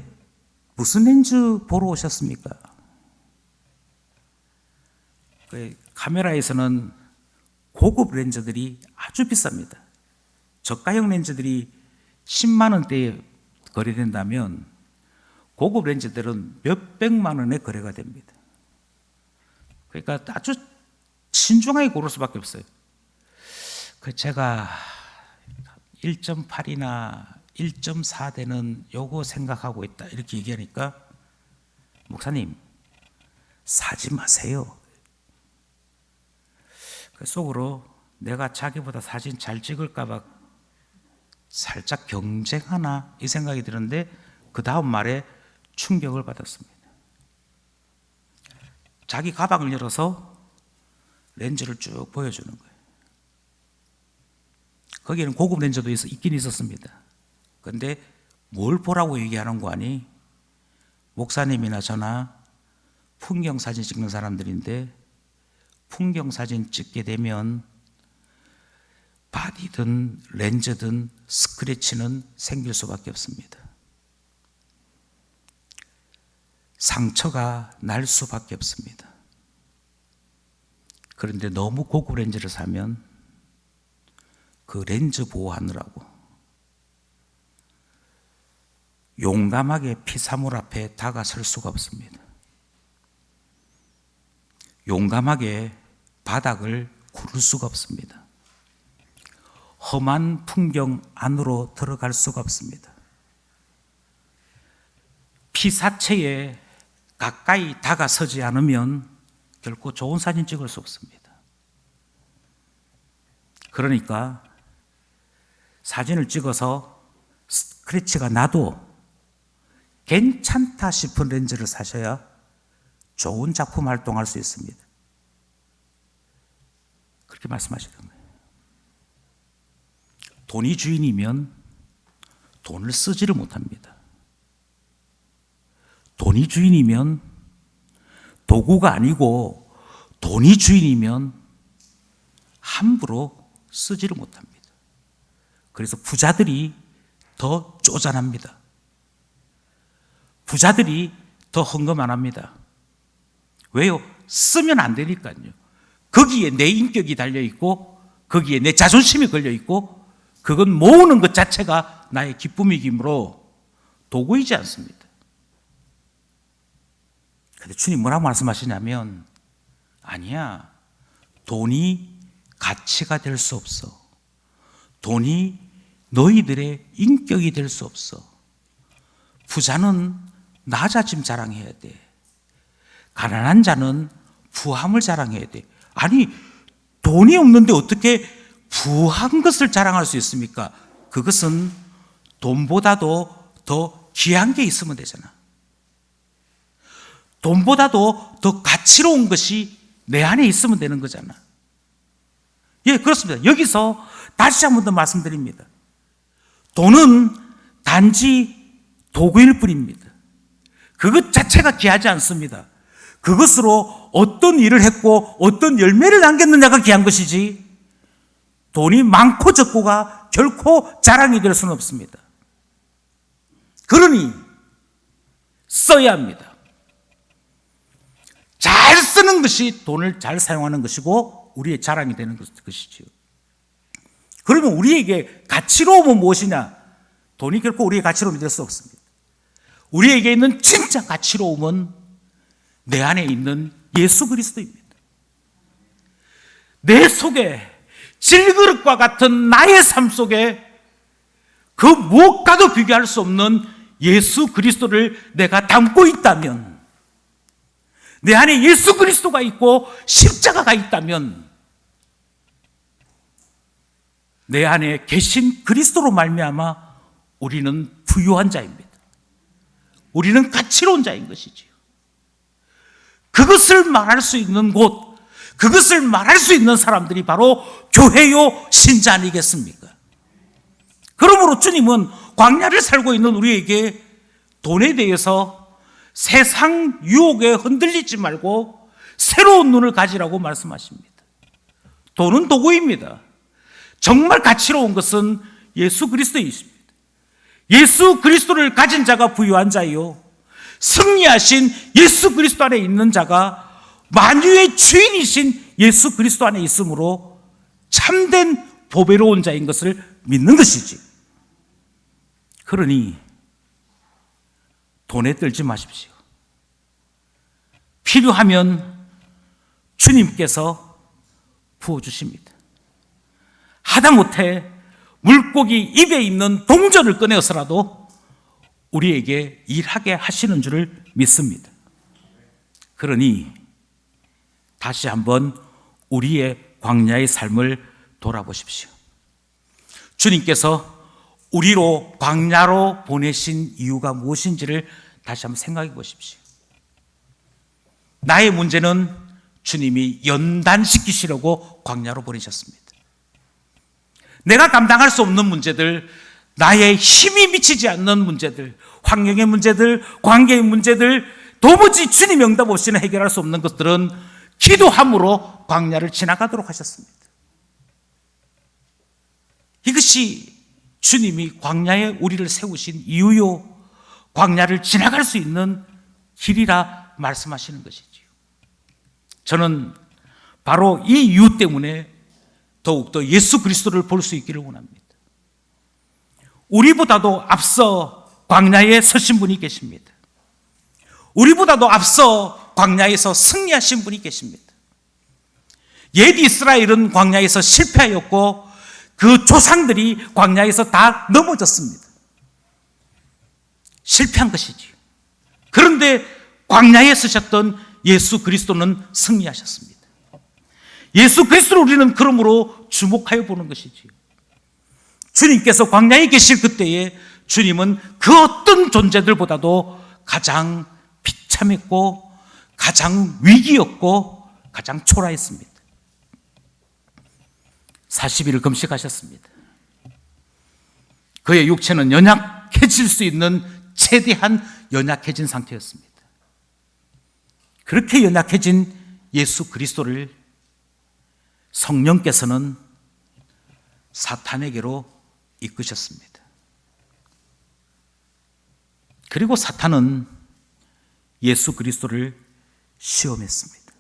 S1: 무슨 렌즈 보러 오셨습니까? 카메라에서는 고급 렌즈들이 아주 비쌉니다. 저가형 렌즈들이 10만 원대에 거래된다면 고급 렌즈들은 몇백만 원에 거래가 됩니다. 그러니까 아주 신중하게 고를 수밖에 없어요. 제가 1.8이나 1.4 되는 요거 생각하고 있다, 이렇게 얘기하니까, 목사님 사지 마세요. 그 속으로 내가 자기보다 사진 잘 찍을까 봐 살짝 경쟁하나 이 생각이 드는데, 그 다음 말에 충격을 받았습니다. 자기 가방을 열어서 렌즈를 쭉 보여주는 거예요. 거기에는 고급 렌즈도 있긴 있었습니다. 그런데 뭘 보라고 얘기하는 거 아니? 목사님이나 저나 풍경 사진 찍는 사람들인데, 풍경 사진 찍게 되면 바디든 렌즈든 스크래치는 생길 수밖에 없습니다. 상처가 날 수밖에 없습니다. 그런데 너무 고급 렌즈를 사면 그 렌즈 보호하느라고 용감하게 피사물 앞에 다가설 수가 없습니다. 용감하게 바닥을 구를 수가 없습니다. 험한 풍경 안으로 들어갈 수가 없습니다. 피사체에 가까이 다가서지 않으면 결코 좋은 사진 찍을 수 없습니다. 그러니까 사진을 찍어서 스크래치가 나도 괜찮다 싶은 렌즈를 사셔야 좋은 작품 활동할 수 있습니다. 그렇게 말씀하시는 거예요. 돈이 주인이면 돈을 쓰지를 못합니다. 돈이 주인이면 도구가 아니고 돈이 주인이면 함부로 쓰지를 못합니다. 그래서 부자들이 더 쪼잔합니다. 부자들이 더 헌금 안 합니다. 왜요? 쓰면 안 되니까요. 거기에 내 인격이 달려있고 거기에 내 자존심이 걸려있고 그건 모으는 것 자체가 나의 기쁨이기므로 도구이지 않습니다. 근데 주님 뭐라고 말씀하시냐면 아니야. 돈이 가치가 될 수 없어. 돈이 너희들의 인격이 될 수 없어. 부자는 나자짐 자랑해야 돼. 가난한 자는 부함을 자랑해야 돼. 아니, 돈이 없는데 어떻게 부한 것을 자랑할 수 있습니까? 그것은 돈보다도 더 귀한 게 있으면 되잖아. 돈보다도 더 가치로운 것이 내 안에 있으면 되는 거잖아. 예, 그렇습니다. 여기서 다시 한 번 더 말씀드립니다. 돈은 단지 도구일 뿐입니다. 그것 자체가 귀하지 않습니다. 그것으로 어떤 일을 했고 어떤 열매를 남겼느냐가 귀한 것이지 돈이 많고 적고가 결코 자랑이 될 수는 없습니다. 그러니 써야 합니다. 잘 쓰는 것이 돈을 잘 사용하는 것이고 우리의 자랑이 되는 것이지요. 그러면 우리에게 가치로움은 무엇이냐? 돈이 결코 우리의 가치로움이 될 수 없습니다. 우리에게 있는 진짜 가치로움은 내 안에 있는 예수 그리스도입니다. 내 속에 질그릇과 같은 나의 삶 속에 그 무엇과도 비교할 수 없는 예수 그리스도를 내가 담고 있다면, 내 안에 예수 그리스도가 있고 십자가가 있다면 내 안에 계신 그리스도로 말미암아 우리는 부유한 자입니다. 우리는 가치로운 자인 것이지요. 그것을 말할 수 있는 곳, 그것을 말할 수 있는 사람들이 바로 교회요 신자 아니겠습니까? 그러므로 주님은 광야를 살고 있는 우리에게 돈에 대해서 세상 유혹에 흔들리지 말고 새로운 눈을 가지라고 말씀하십니다. 돈은 도구입니다. 정말 가치로운 것은 예수 그리스도이십니다. 예수 그리스도를 가진 자가 부유한 자요, 승리하신 예수 그리스도 안에 있는 자가 만유의 주인이신 예수 그리스도 안에 있으므로 참된 보배로운 자인 것을 믿는 것이지. 그러니 돈에 떨지 마십시오. 필요하면 주님께서 부어주십니다. 하다못해 물고기 입에 있는 동전을 꺼내서라도 우리에게 일하게 하시는 줄을 믿습니다. 그러니 다시 한번 우리의 광야의 삶을 돌아보십시오. 주님께서 우리로 광야로 보내신 이유가 무엇인지를 다시 한번 생각해 보십시오. 나의 문제는 주님이 연단시키시려고 광야로 보내셨습니다. 내가 감당할 수 없는 문제들, 나의 힘이 미치지 않는 문제들, 환경의 문제들, 관계의 문제들, 도무지 주님 응답 없이는 해결할 수 없는 것들은 기도함으로 광야를 지나가도록 하셨습니다. 이것이 주님이 광야에 우리를 세우신 이유요, 광야를 지나갈 수 있는 길이라 말씀하시는 것이지요. 저는 바로 이 이유 때문에 더욱더 예수 그리스도를 볼 수 있기를 원합니다. 우리보다도 앞서 광야에 서신 분이 계십니다. 우리보다도 앞서 광야에서 승리하신 분이 계십니다. 옛 이스라엘은 광야에서 실패하였고 그 조상들이 광야에서 다 넘어졌습니다. 실패한 것이지요. 그런데 광야에 서셨던 예수 그리스도는 승리하셨습니다. 예수 그리스도를 우리는 그러므로 주목하여 보는 것이지요. 주님께서 광야에 계실 그때에 주님은 그 어떤 존재들보다도 가장 비참했고 가장 위기였고 가장 초라했습니다. 40일을 금식하셨습니다. 그의 육체는 연약해질 수 있는 최대한 연약해진 상태였습니다. 그렇게 연약해진 예수 그리스도를 성령께서는 사탄에게로 이끄셨습니다. 그리고 사탄은 예수 그리스도를 시험했습니다.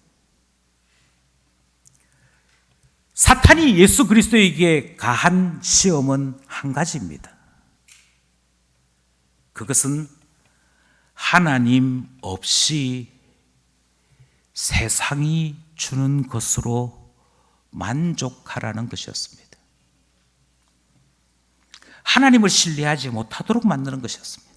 S1: 사탄이 예수 그리스도에게 가한 시험은 한 가지입니다. 그것은 하나님 없이 세상이 주는 것으로 만족하라는 것이었습니다. 하나님을 신뢰하지 못하도록 만드는 것이었습니다.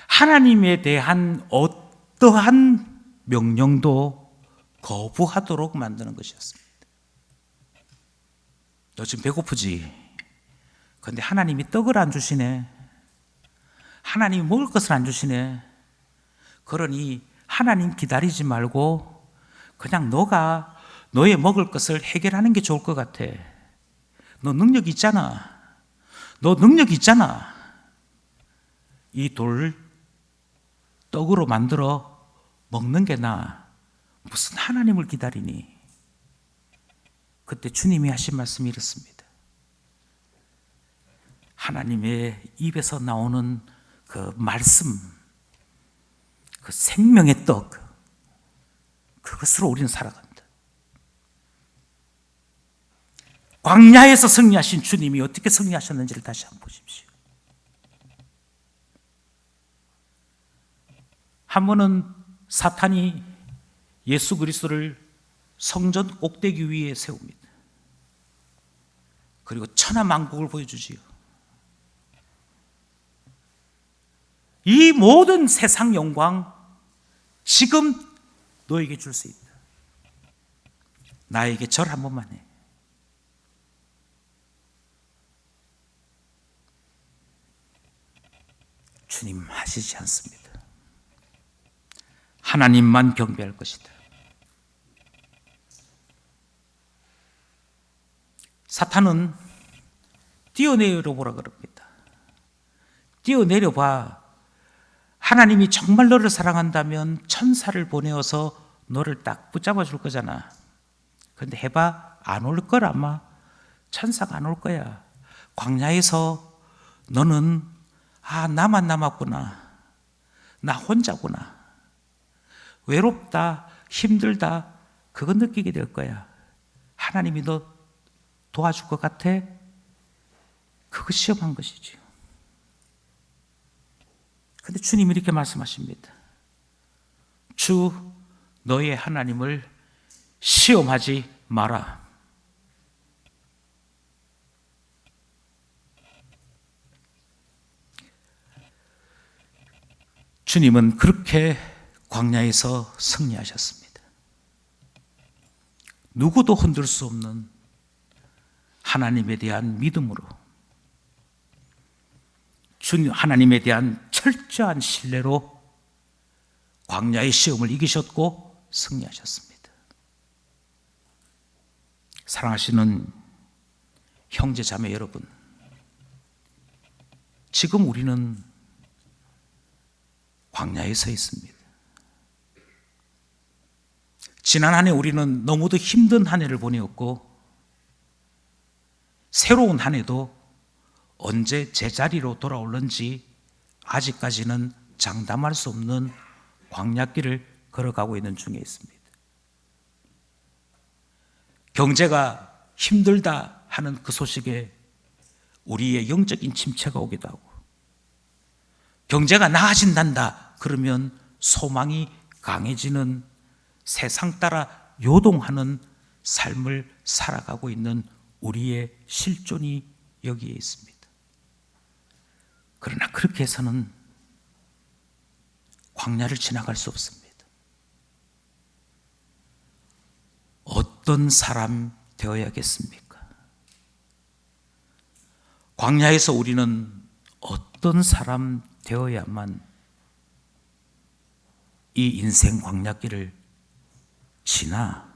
S1: 하나님에 대한 어떠한 명령도 거부하도록 만드는 것이었습니다. 너 지금 배고프지? 그런데 하나님이 떡을 안 주시네. 하나님이 먹을 것을 안 주시네. 그러니 하나님 기다리지 말고 그냥 너가 너의 먹을 것을 해결하는 게 좋을 것 같아. 너 능력 있잖아. 너 능력 있잖아. 이 돌을 떡으로 만들어 먹는 게 나아. 무슨 하나님을 기다리니? 그때 주님이 하신 말씀이 이렇습니다. 하나님의 입에서 나오는 그 말씀, 그 생명의 떡, 그것으로 우리는 살아간다. 광야에서 승리하신 주님이 어떻게 승리하셨는지를 다시 한번 보십시오. 한 번은 사탄이 예수 그리스도를 성전 꼭대기 위에 세웁니다. 그리고 천하만국을 보여주지요. 이 모든 세상 영광 지금 너에게 줄 수 있다. 나에게 절 한 번만 해. 주님 하시지 않습니다. 하나님만 경배할 것이다. 사탄은 뛰어내려 보라 그럽니다. 뛰어내려 봐. 하나님이 정말 너를 사랑한다면 천사를 보내어서 너를 딱 붙잡아 줄 거잖아. 그런데 해봐. 안 올 걸 아마. 천사가 안 올 거야. 광야에서 너는 나만 남았구나. 나 혼자구나. 외롭다, 힘들다, 그거 느끼게 될 거야. 하나님이 너 도와줄 것 같아? 그거 시험한 것이지요. 그런데 주님이 이렇게 말씀하십니다. 주 너의 하나님을 시험하지 마라. 주님은 그렇게 광야에서 승리하셨습니다. 누구도 흔들 수 없는 하나님에 대한 믿음으로, 하나님에 대한 철저한 신뢰로 광야의 시험을 이기셨고 승리하셨습니다. 사랑하시는 형제 자매 여러분, 지금 우리는 광야에 서 있습니다. 지난 한 해 우리는 너무도 힘든 한 해를 보내었고 새로운 한 해도 언제 제자리로 돌아올는지 아직까지는 장담할 수 없는 광야길을 걸어가고 있는 중에 있습니다. 경제가 힘들다 하는 그 소식에 우리의 영적인 침체가 오기도 하고, 경제가 나아진단다 그러면 소망이 강해지는, 세상 따라 요동하는 삶을 살아가고 있는 우리의 실존이 여기에 있습니다. 그러나 그렇게 해서는 광야를 지나갈 수 없습니다. 어떤 사람 되어야겠습니까? 광야에서 우리는 어떤 사람 되어야만 이 인생 광야길을 지나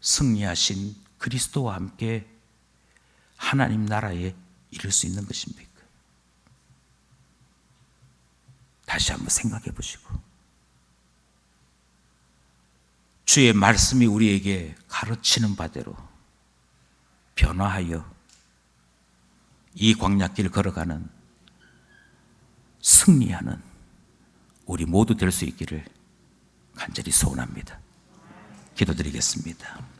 S1: 승리하신 그리스도와 함께 하나님 나라에 이를 수 있는 것입니까? 다시 한번 생각해 보시고, 주의 말씀이 우리에게 가르치는 바대로 변화하여 이 광야길 걸어가는, 승리하는 우리 모두 될 수 있기를 간절히 소원합니다. 기도드리겠습니다.